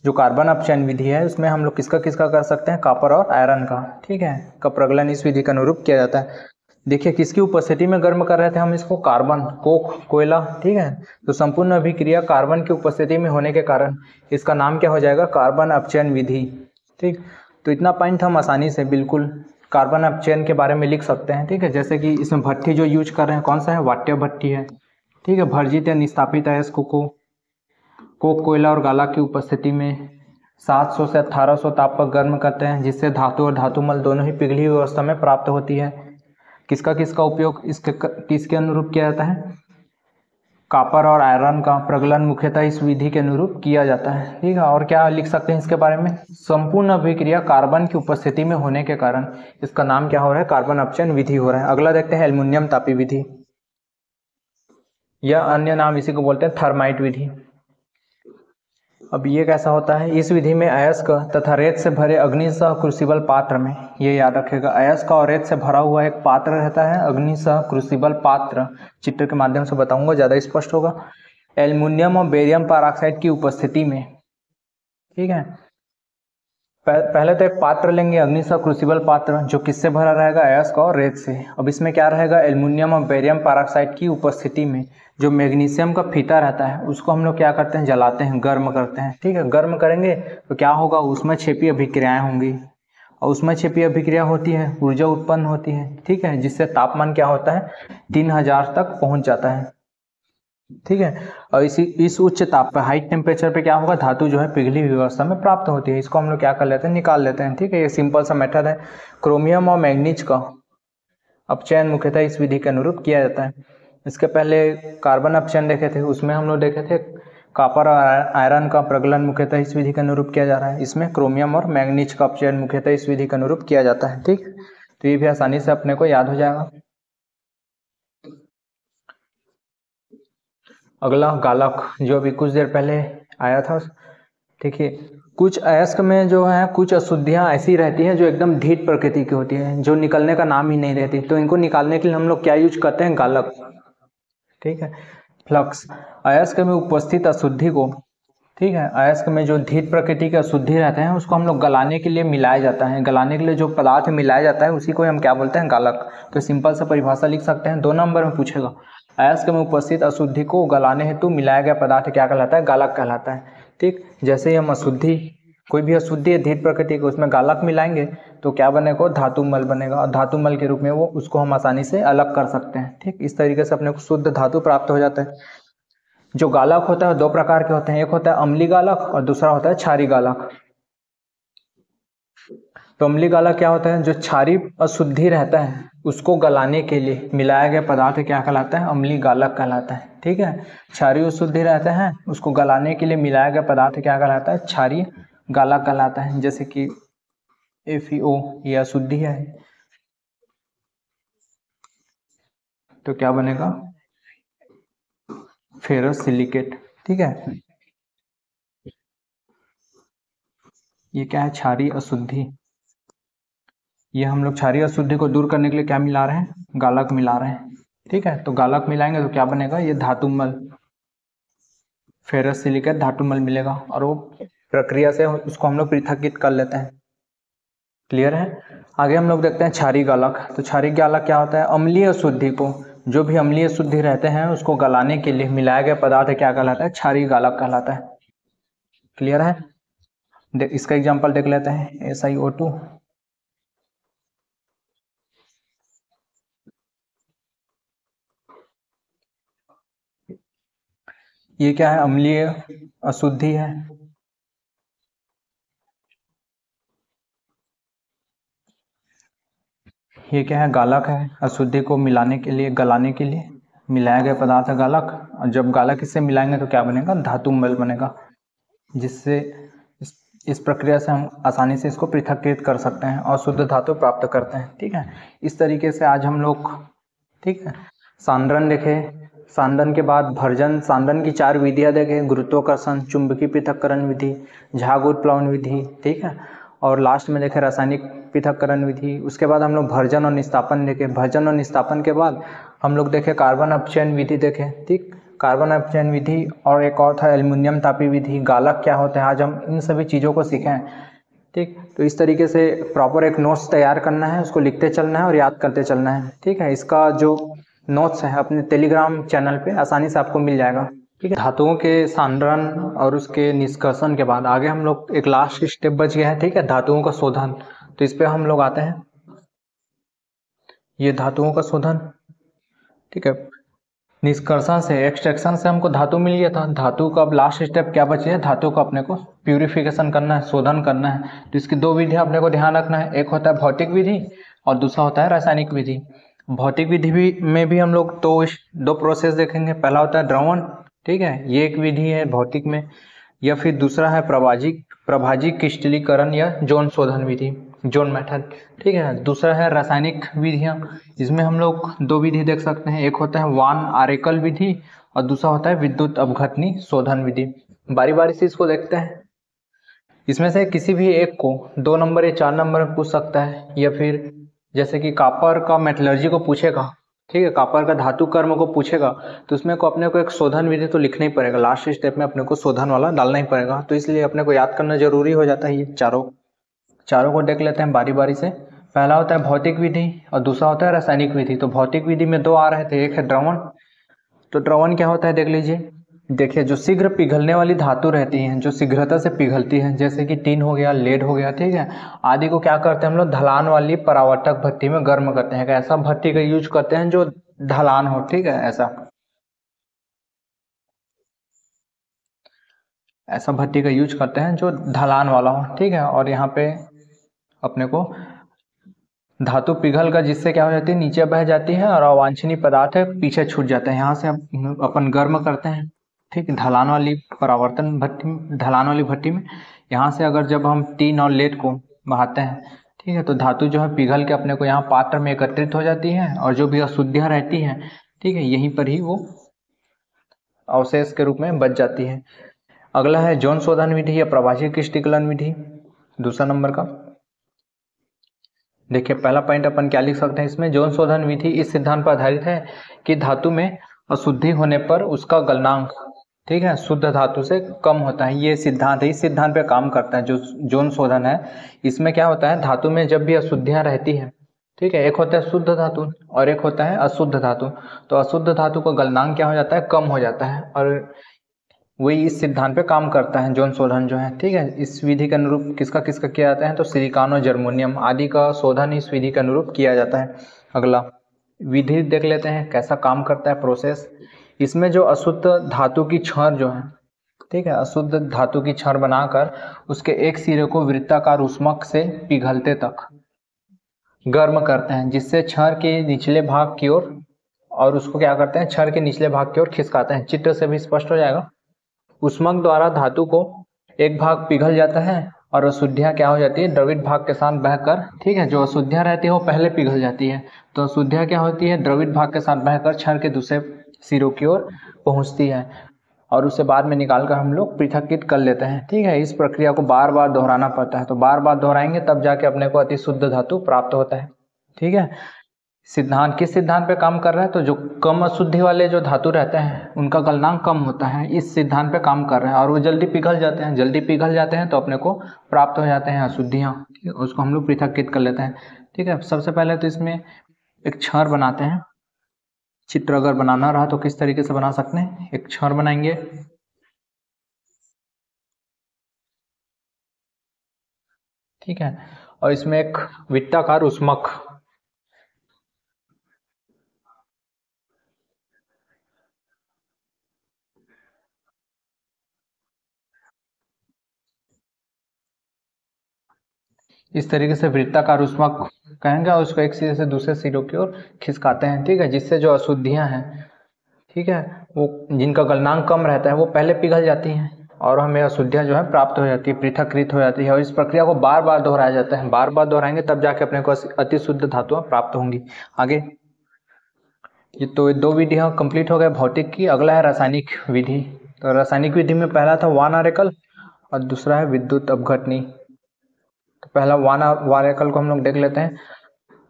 A: जो कार्बन अपचयन विधि है उसमें हम लोग किसका किसका कर सकते हैं, कॉपर और आयरन का, ठीक है, का प्रगलन इस विधि के अनुरूप किया जाता है। देखिए, किसकी उपस्थिति में गर्म कर रहे थे हम इसको, कार्बन, कोक, कोयला। ठीक है, तो संपूर्ण अभिक्रिया कार्बन की उपस्थिति में होने के कारण इसका नाम क्या हो जाएगा, कार्बन अपचयन विधि। ठीक, तो इतना पॉइंट हम आसानी से बिल्कुल कार्बन अपचयन के बारे में लिख सकते हैं। ठीक है, जैसे कि इसमें भट्टी जो यूज कर रहे हैं कौन सा है, वाट्य भट्टी है। ठीक है, भर्जित या निस्तापित अयस्क को कोक, कोयला और गाला की उपस्थिति में 700 से 1800 ताप पर गर्म करते हैं, जिससे धातु और धातु मल दोनों ही पिघली हुई अवस्था में प्राप्त होती है। किसका किसका उपयोग किसके अनुरूप किया जाता है, कॉपर और आयरन का प्रगलन मुख्यतः इस विधि के अनुरूप किया जाता है। ठीक है, और क्या लिख सकते हैं इसके बारे में, संपूर्ण अभिक्रिया कार्बन की उपस्थिति में होने के कारण इसका नाम क्या हो रहा है, कार्बन अपचयन विधि हो रहा है। अगला देखते हैं एल्युमिनियम तापी विधि, या अन्य नाम इसी को बोलते हैं थर्माइट विधि। अब ये कैसा होता है, इस विधि में अयस्क तथा रेत से भरे अग्निसह क्रूसिबल पात्र में, ये याद रखेगा, अयस्क और रेत से भरा हुआ एक पात्र रहता है, अग्निसह क्रूसिबल पात्र, चित्र के माध्यम से बताऊंगा ज़्यादा स्पष्ट होगा, एल्युमिनियम और बेरियम पेरोक्साइड की उपस्थिति में। ठीक है, पहले तो एक पात्र लेंगे, अग्निसह क्रूसिबल पात्र, जो किससे भरा रहेगा, अयस्क और रेत से। अब इसमें क्या रहेगा, एल्युमिनियम और बेरियम पेरोक्साइड की उपस्थिति में जो मैग्नीशियम का फीता रहता है उसको हम लोग क्या करते हैं, जलाते हैं, गर्म करते हैं। ठीक है, गर्म करेंगे तो क्या होगा, उसमें क्षेपीय अभिक्रियाएं होंगी, और उसमें क्षेपीय अभिक्रिया होती है, ऊर्जा उत्पन्न होती है। ठीक है, जिससे तापमान क्या होता है, 3000 तक पहुंच जाता है। ठीक है, और इस उच्च ताप पर, हाई टेम्परेचर पे क्या होगा, धातु जो है पिघली हुई अवस्था में प्राप्त होती है। इसको हम लोग क्या कर लेते हैं, निकाल लेते हैं। ठीक है, ये सिंपल सा मेथड है। क्रोमियम और मैग्नीज का अपचयन मुख्यतः इस विधि के अनुरूप किया जाता है। इसके पहले कार्बन अपचयन देखे थे, उसमें हम लोग देखे थे कॉपर और आयरन का प्रगलन मुख्यतः इस विधि के अनुरूप किया जा रहा है। इसमें क्रोमियम और मैग्नीज का अपचयन मुख्यतः इस विधि के अनुरूप किया जाता है। ठीक, तो ये भी आसानी से अपने को याद हो जाएगा। अगला गालक, जो अभी कुछ देर पहले आया था। देखिए, कुछ अयस्क में जो है कुछ अशुद्धियाँ ऐसी रहती हैं जो एकदम ढीठ प्रकृति की होती है, जो निकलने का नाम ही नहीं रहती, तो इनको निकालने के लिए हम लोग क्या यूज करते हैं, गालक। ठीक है, फ्लक्स, अयस्क में उपस्थित अशुद्धि को, ठीक है, अयस्क में जो ढीठ प्रकृति के अशुद्धि रहते हैं उसको हम लोग गलाने के लिए मिलाया जाता है। गलाने के लिए जो पदार्थ मिलाया जाता है उसी को हम क्या बोलते हैं, गालक। तो सिंपल सा परिभाषा लिख सकते हैं, 2 नंबर में पूछेगा, अयस्क में उपस्थित अशुद्धि को गलाने हेतु मिलाया गया पदार्थ क्या कहलाता है, गालक कहलाता है। ठीक, जैसे ही हम अशुद्धि, कोई भी अशुद्धि है ढीठ प्रकृति को, उसमें गालक मिलाएंगे तो क्या बनेगा, धातुमल बनेगा, और धातुमल के रूप में वो उसको हम आसानी से अलग कर सकते हैं। ठीक, इस तरीके से अपने को शुद्ध धातु प्राप्त हो जाता है। जो गालक होता है दो प्रकार के होते हैं, एक होता है अम्लीय गालक और दूसरा होता है क्षारीय गालक। तो अम्लीय गालक क्या होता है, जो क्षारीय अशुद्धि रहता है उसको गलाने के लिए मिलाया गया पदार्थ क्या कहलाता है, अम्लीय गालक कहलाता है। ठीक है, क्षारीय अशुद्धि रहता है उसको गलाने के लिए मिलाया गया पदार्थ क्या कहलाता है, क्षारीय गालक कहलाता है। जैसे कि FeO ये अशुद्धि है, तो क्या बनेगा, फेरस सिलिकेट। ठीक है, ये क्या है, क्षारीय अशुद्धि। ये हम लोग क्षारीय अशुद्धि को दूर करने के लिए क्या मिला रहे हैं, गालक मिला रहे हैं। ठीक है, तो गालक मिलाएंगे तो क्या बनेगा, ये धातुमल, फेरस सिलिकेट धातुमल मिलेगा, और वो प्रक्रिया से उसको हम लोग पृथक्कित कर लेते हैं। क्लियर है। आगे हम लोग देखते हैं क्षारीय गालक। तो क्षारीय गालक क्या होता है, अम्लीय अशुद्धि को, जो भी अम्लीय अशुद्धि रहते हैं उसको गलाने के लिए मिलाया गया पदार्थ क्या कहलाता है, क्षारीय गालक कहलाता है। क्लियर है। इसका एग्जाम्पल देख लेते हैं, SiO2। ये क्या है, अम्लीय अशुद्धि है। ये क्या है, गालक है, अशुद्धि को मिलाने के लिए, गलाने के लिए मिलाया गया पदार्थ है गालक। और जब गालक इससे मिलाएंगे तो क्या बनेगा, धातुमल बनेगा, जिससे इस प्रक्रिया से हम आसानी से इसको पृथक्कृत कर सकते हैं और शुद्ध धातु प्राप्त करते हैं। ठीक है, इस तरीके से आज हम लोग, ठीक है, सांद्रण देखे, सांद्रण के बाद भर्जन, सांद्रण की 4 विधियां देखे, गुरुत्वाकर्षण, चुंबकीय पृथक्करण विधि, झाग उत्प्लवन विधि। ठीक है, और लास्ट में देखे रासायनिक पृथक्करण विधि। उसके बाद हम लोग भर्जन और निस्तापन देखे, भर्जन और निस्तापन के बाद हम लोग देखे कार्बन अपचयन विधि देखे। ठीक, कार्बन अपचयन विधि, और एक और था एल्युमिनियम तापी विधि, गालक क्या होते हैं, आज हम इन सभी चीज़ों को सीखे हैं। ठीक, तो इस तरीके से प्रॉपर एक नोट्स तैयार करना है, उसको लिखते चलना है और याद करते चलना है। ठीक है, इसका जो नोट्स है अपने टेलीग्राम चैनल पे आसानी से आपको मिल जाएगा। ठीक है, धातुओं के सांद्रण और उसके निष्कर्षण के बाद आगे हम लोग एक लास्ट स्टेप बच गया है। ठीक है, धातुओं का शोधन। तो इस पे हम लोग आते हैं, ये धातुओं का शोधन। ठीक है, निष्कर्षण से, एक्सट्रैक्शन से हमको धातु मिल गया था। धातु का अब लास्ट स्टेप क्या बचे है, धातु को अपने को प्यूरिफिकेशन करना है, शोधन करना है। तो इसकी 2 विधियां अपने को ध्यान रखना है, एक होता है भौतिक विधि और दूसरा होता है रासायनिक विधि। भौतिक विधि में भी हम लोग दो प्रोसेस देखेंगे। पहला होता है द्रवण, ठीक है, ये एक विधि है भौतिक में, या फिर दूसरा है प्रभाजी क्रिस्टलीकरण या जोन शोधन विधि, जोन मेथड। ठीक है, दूसरा है रासायनिक विधियां, इसमें हम लोग 2 विधि देख सकते हैं, एक होता है वान आरेकल विधि और दूसरा होता है विद्युत अपघटनी शोधन विधि। बारी बारी से इसको देखते हैं, इसमें से किसी भी एक को 2 नंबर या 4 नंबर में पूछ सकता है, या फिर जैसे कि कॉपर का मेटलर्जी को पूछेगा, ठीक है, कॉपर का धातु कर्म को पूछेगा, तो उसमें को अपने को एक शोधन विधि तो लिखना ही पड़ेगा, लास्ट स्टेप में अपने को शोधन वाला डालना ही पड़ेगा। तो इसलिए अपने को याद करना जरूरी हो जाता है। ये चारों को देख लेते हैं बारी बारी से। पहला होता है भौतिक विधि और दूसरा होता है रासायनिक विधि। तो भौतिक विधि में 2 आ रहे थे, एक है द्रवण। तो द्रवण क्या होता है देख लीजिए। देखिए, जो शीघ्र पिघलने वाली धातु रहती हैं, जो शीघ्रता से पिघलती हैं, जैसे कि टीन हो गया, लेड हो गया, ठीक है, आदि को क्या करते हैं हम लोग, ढलान वाली परावर्तक भट्टी में गर्म करते हैं। ऐसा भट्टी का यूज करते हैं जो ढलान हो, ठीक है, ऐसा भट्टी का यूज करते हैं जो ढलान वाला हो, ठीक है। और यहाँ पे अपने को धातु पिघल कर जिससे क्या हो जाती है, नीचे बह जाती है और अवांछनीय पदार्थ है पीछे छूट जाते हैं। यहाँ से अपन गर्म करते हैं, ठीक, ढलान वाली परावर्तन भट्टी, ढलान वाली भट्टी में। यहाँ से अगर जब हम टीन और लेड को बहाते हैं, ठीक है, तो धातु जो है पिघल के अपने को यहाँ पात्र में एकत्रित हो जाती है, और जो भी अशुद्धियाँ रहती हैं, ठीक है, यहीं पर ही वो अवशेष के रूप में बच जाती है। अगला है जौन शोधन विधि या प्रभाजी क्रिस्टलीकरण विधि, दूसरा नंबर का। देखिए, पहला पॉइंट अपन क्या लिख सकते हैं इसमें, जौन शोधन विधि इस सिद्धांत पर आधारित है कि धातु में अशुद्धि होने पर उसका गलनांक, ठीक है, शुद्ध धातु से कम होता है। ये सिद्धांत है, इस सिद्धांत पे काम करता है जो जौन शोधन है। इसमें क्या होता है, धातु में जब भी अशुद्धियां रहती है, ठीक है, एक होता है शुद्ध धातु और एक होता है अशुद्ध धातु। तो अशुद्ध धातु का गलनांक क्या हो जाता है, कम हो जाता है। और वही इस सिद्धांत पे काम करता है जौन शोधन जो है, ठीक है। इस विधि के अनुरूप किसका किसका किया जाता है, तो सिलिकॉन और जर्मेनियम आदि का शोधन इस विधि के अनुरूप किया जाता है। अगला विधि देख लेते हैं कैसा काम करता है प्रोसेस। इसमें जो अशुद्ध धातु की छड़ जो है, ठीक है, अशुद्ध धातु की छड़ बनाकर उसके एक सिरे को वृत्ताकार ऊष्मक से पिघलते तक गर्म करते हैं, जिससे छड़ के निचले भाग की ओर, और उसको क्या करते हैं, छड़ के निचले भाग की ओर खिसकाते हैं। चित्र से भी स्पष्ट हो जाएगा। ऊष्मक द्वारा धातु को एक भाग पिघल जाता है और अशुद्धियाँ क्या हो जाती है, द्रवित भाग के साथ बहकर, ठीक है, जो अशुद्धियाँ रहती है वो पहले पिघल जाती है, तो अशुद्धियाँ क्या होती है, द्रवित भाग के साथ बहकर छड़ के दूसरे सिरों की ओर पहुँचती है और उसे बाद में निकाल कर हम लोग पृथक्कृत कर लेते हैं, ठीक है। इस प्रक्रिया को बार बार दोहराना पड़ता है, तो बार बार दोहराएंगे तब जाके अपने को अति शुद्ध धातु प्राप्त होता है, ठीक है। सिद्धांत किस सिद्धांत पे काम कर रहा है, तो जो कम अशुद्धि वाले जो धातु रहते हैं उनका गलनांक कम होता है, इस सिद्धांत पे काम कर रहे हैं और वो जल्दी पिघल जाते हैं, जल्दी पिघल जाते हैं तो अपने को प्राप्त हो जाते हैं अशुद्धियाँ, ठीक है। उसको हम लोग पृथक्कृत कर लेते हैं, ठीक है। सबसे पहले तो इसमें एक छड़ बनाते हैं। चित्र अगर बनाना रहा तो किस तरीके से बना सकते हैं, एक छड़ बनाएंगे, ठीक है, और इसमें एक वृत्ताकार ऊष्मक, इस तरीके से वृत्ताकार ऊष्मक कहेंगे और उसको एक सिरे से दूसरे सिरों की ओर खिसकाते हैं, ठीक है, जिससे जो अशुद्धियां हैं, ठीक है, वो जिनका गलनांक कम रहता है वो पहले पिघल जाती हैं और हमें अशुद्धियां जो है प्राप्त हो जाती है, पृथक्कृत हो जाती है। और इस प्रक्रिया को बार बार दोहराया जाता है, बार बार दोहराएंगे तब जाके अपने को अति शुद्ध धातुएं प्राप्त होंगी। आगे ये तो दो विधियां कंप्लीट हो गए भौतिक की, अगला है रासायनिक विधि। तो रासायनिक विधि में पहला था वान आरेकल और दूसरा है विद्युत अपघटनी। तो पहला वान आरेकल को हम लोग देख लेते हैं।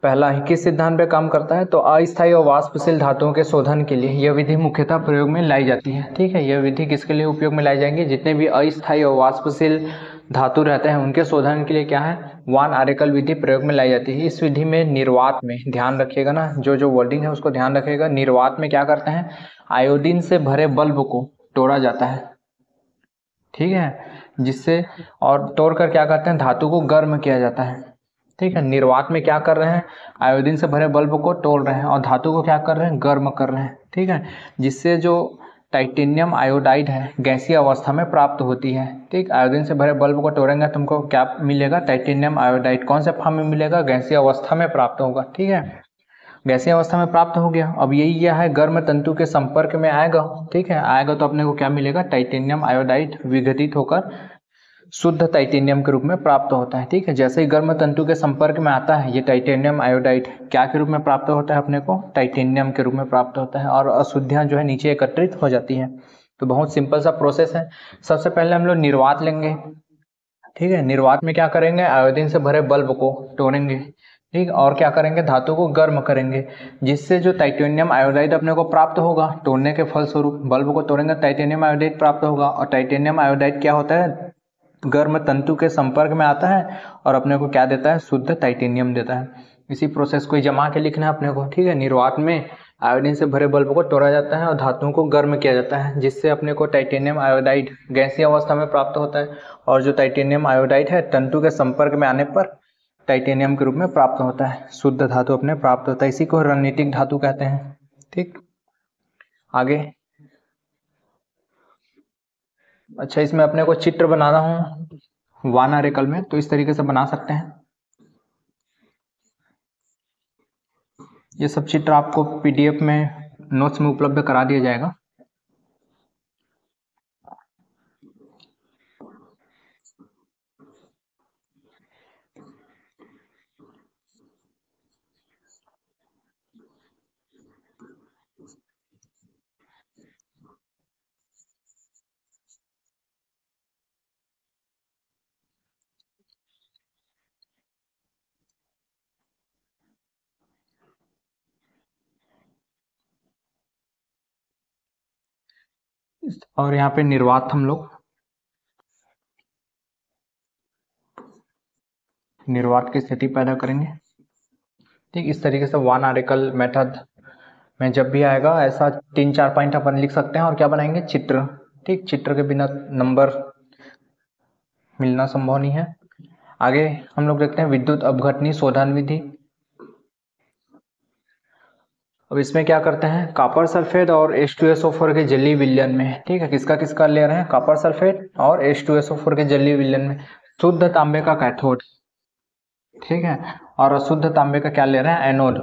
A: पहला ही किस सिद्धांत पे काम करता है, तो अस्थायी और वाष्पशील धातुओं के शोधन के लिए यह विधि मुख्यतः प्रयोग में लाई जाती है, ठीक है। यह विधि किसके लिए उपयोग में लाई जाएंगी, जितने भी अस्थायी और वाष्पशील धातु रहते हैं उनके शोधन के लिए क्या है, वान आरेकल विधि प्रयोग में लाई जाती है। इस विधि में निर्वात में ध्यान रखिएगा ना, जो जो वर्डिंग है उसको ध्यान रखिएगा। निर्वात में क्या करते हैं, आयोडीन से भरे बल्ब को तोड़ा जाता है, ठीक है, जिससे और तोड़ कर क्या करते हैं, धातु को गर्म किया जाता है, ठीक है। निर्वात में क्या कर रहे हैं, आयोडीन से भरे बल्ब को तोड़ रहे हैं और धातु को क्या कर रहे हैं, गर्म कर रहे हैं, ठीक है, जिससे जो टाइटेनियम आयोडाइड है गैसीय अवस्था में प्राप्त होती है, ठीक। आयोडीन से भरे बल्ब को तोड़ेंगे तुमको क्या मिलेगा, टाइटेनियम आयोडाइड। कौन से फॉर्म में मिलेगा, गैसीय अवस्था में प्राप्त होगा, ठीक है। गैसीय अवस्था में प्राप्त हो गया, अब यही क्या है, गर्म तंतु के संपर्क में आएगा, ठीक है, आएगा तो अपने को क्या मिलेगा, टाइटेनियम आयोडाइड विघटित होकर शुद्ध टाइटेनियम के रूप में प्राप्त होता है, ठीक है। जैसे ही गर्म तंतु के संपर्क में आता है ये टाइटेनियम आयोडाइड क्या के रूप में प्राप्त होता है, अपने को टाइटेनियम के रूप में प्राप्त होता है और अशुद्धियां जो है नीचे एकत्रित हो जाती हैं। तो बहुत सिंपल सा प्रोसेस है। सबसे पहले हम लोग निर्वात लेंगे, ठीक है। निर्वात में क्या करेंगे, आयोडीन से भरे बल्ब को तोड़ेंगे, ठीक, और क्या करेंगे, धातु को गर्म करेंगे, जिससे जो टाइटेनियम आयोडाइड अपने को प्राप्त होगा, तोड़ने के फलस्वरूप बल्ब को तोड़ेंगे टाइटेनियम आयोडाइड प्राप्त होगा। और टाइटेनियम आयोडाइड क्या होता है, गर्म तंतु के संपर्क में आता है और अपने को क्या देता है, शुद्ध टाइटेनियम देता है। इसी प्रोसेस को ही जमा के लिखना है अपने को, ठीक है। निर्वात में आयोडीन से भरे बल्ब को तोड़ा जाता है और धातुओं को गर्म किया जाता है, जिससे अपने को टाइटेनियम आयोडाइड गैसीय अवस्था में प्राप्त होता है और जो टाइटेनियम आयोडाइड है तंतु के संपर्क में आने पर टाइटेनियम के रूप में प्राप्त होता है, शुद्ध धातु अपने प्राप्त होता है। इसी को रणनीतिक धातु कहते हैं, ठीक। आगे अच्छा, इसमें अपने को चित्र बनाना हो वान आरेकल में तो इस तरीके से बना सकते हैं। ये सब चित्र आपको पीडीएफ में नोट्स में उपलब्ध करा दिया जाएगा। और यहाँ पे निर्वात हम लोग निर्वात की स्थिति पैदा करेंगे, ठीक। इस तरीके से वान आर्टिकल मेथड में जब भी आएगा ऐसा 3-4 पॉइंट अपन लिख सकते हैं और क्या बनाएंगे, चित्र, ठीक, चित्र के बिना नंबर मिलना संभव नहीं है। आगे हम लोग देखते हैं विद्युत अपघटनी शोधन विधि। अब इसमें क्या करते हैं, कॉपर सल्फेट और H2SO4 के जलीय विलयन में, ठीक है, किसका किसका ले रहे हैं, कॉपर सल्फेट और H2SO4 के जलीय विलयन में शुद्ध तांबे का कैथोड, ठीक है, और अशुद्ध तांबे का क्या ले रहे हैं, एनोड,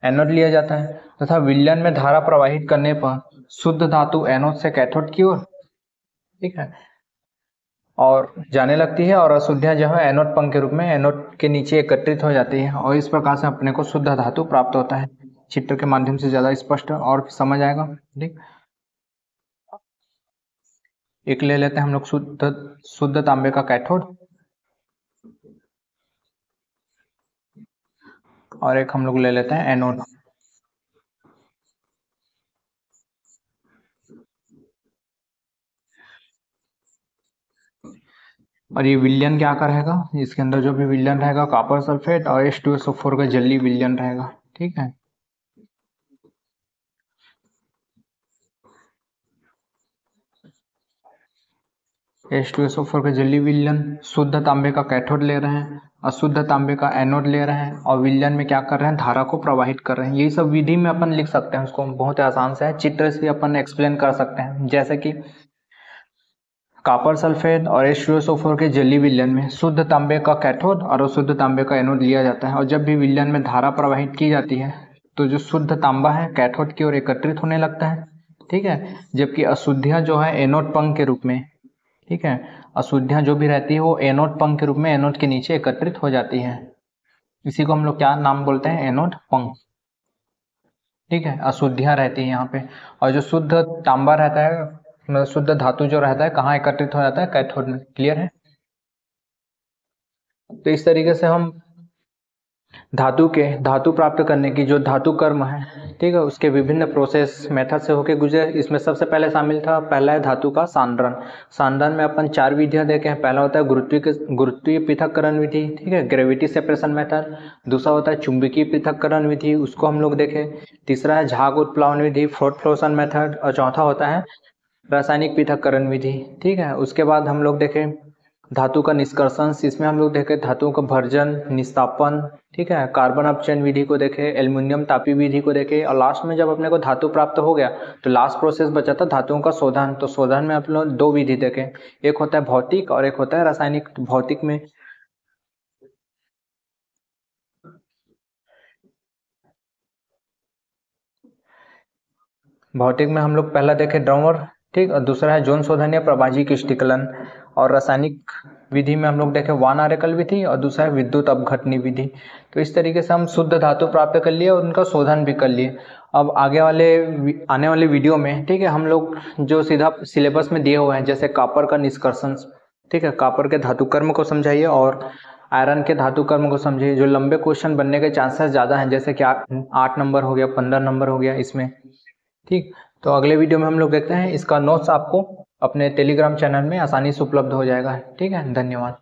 A: एनोड लिया जाता है तथा विलयन में धारा प्रवाहित करने पर शुद्ध धातु एनोड से कैथोड की ओर, ठीक है, और जाने लगती है, और अशुद्धियां जो है एनोड पंख के रूप में एनोड के नीचे एकत्रित हो जाती है, और इस प्रकार से अपने को शुद्ध धातु प्राप्त होता है। चित्र के माध्यम से ज्यादा स्पष्ट और समझ आएगा। ठीक, एक ले लेते हैं हम लोग शुद्ध तांबे का कैथोड, और एक हम लोग ले लेते हैं एनोड। और ये विलयन क्या रहेगा, इसके अंदर जो भी विलयन रहेगा कॉपर सल्फेट और H2SO4 का जलीय विलयन रहेगा। ठीक है, H2SO4 का जलीय विलयन, शुद्ध तांबे का कैथोड ले रहे हैं, अशुद्ध तांबे का एनोड ले रहे हैं, और विलयन में क्या कर रहे हैं, धारा को प्रवाहित कर रहे हैं। यही सब विधि में अपन लिख सकते हैं, उसको बहुत आसान से है, चित्र से अपन एक्सप्लेन कर सकते हैं। जैसे कि कॉपर सल्फेट और H2SO4 के जलीय विलयन में शुद्ध तांबे का कैथोड और अशुद्ध तांबे का एनोड लिया जाता है, और जब भी विलयन में धारा प्रवाहित की जाती है तो जो शुद्ध तांबा है कैथोड की ओर एकत्रित होने लगता है। ठीक है, जबकि अशुद्धियां जो है एनोड पंख के रूप में, ठीक है, अशुद्धियां जो भी रहती है वो एनोड पंख के रूप में एनोड के नीचे एकत्रित हो जाती है। इसी को हम लोग क्या नाम बोलते हैं, एनोड पंख। ठीक है, अशुद्धियां रहती है यहाँ पे, और जो शुद्ध तांबा रहता है, मतलब शुद्ध धातु जो रहता है कहाँ एकत्रित हो जाता है, कैथोड में। क्लियर है? तो इस तरीके से हम धातु प्राप्त करने की जो धातु कर्म है, ठीक है, उसके विभिन्न प्रोसेस मेथड से होके गुजरे। इसमें सबसे पहले शामिल था, पहला है धातु का सांद्रण। सांद्रण में अपन 4 विधियां देखे हैं। पहला होता है गुरुत्वीय पृथक्करण विधि, ठीक है, ग्रेविटी सेपरेशन मेथड। दूसरा होता है चुंबकीय पृथक्करण विधि, उसको हम लोग देखे। तीसरा है झाग उत्प्लावन विधि, फ्लोट फ्लोशन मेथड, और चौथा होता है रासायनिक पृथक्करण विधि। ठीक है, उसके बाद हम लोग देखे धातु का निष्कर्षण, इसमें हम लोग देखे धातुओं का भर्जन, निस्तापन, ठीक है, कार्बन अपचयन विधि को देखे, एल्युमिनियम तापी विधि को देखे, और लास्ट में जब अपने को धातु प्राप्त हो गया तो लास्ट प्रोसेस बचा था धातुओं का शोधन। तो शोधन में आप लोग 2 विधि देखे, एक होता है भौतिक और एक होता है रासायनिक। भौतिक में हम लोग पहला देखे ड्रमर, ठीक, और दूसरा है जोन शोधन या प्रभाजी क्रिस्टलीकरण। और रासायनिक विधि में हम लोग देखे वान आरेकल विधि, और दूसरा है विद्युत अपघटनी विधि। तो इस तरीके से हम शुद्ध धातु प्राप्त कर लिए और उनका शोधन भी कर लिए। अब आने वाले वीडियो में, ठीक है, हम लोग जो सीधा सिलेबस में दिए हुए हैं, जैसे कॉपर का निष्कर्षण, ठीक है, कॉपर के धातु कर्म को समझाइए, और आयरन के धातु कर्म को समझिए। जो लंबे क्वेश्चन बनने के चांसेस ज़्यादा हैं, जैसे कि 8 नंबर हो गया, 15 नंबर हो गया इसमें। ठीक, तो अगले वीडियो में हम लोग देखते हैं, इसका नोट्स आपको अपने टेलीग्राम चैनल में आसानी से उपलब्ध हो जाएगा। ठीक है, धन्यवाद।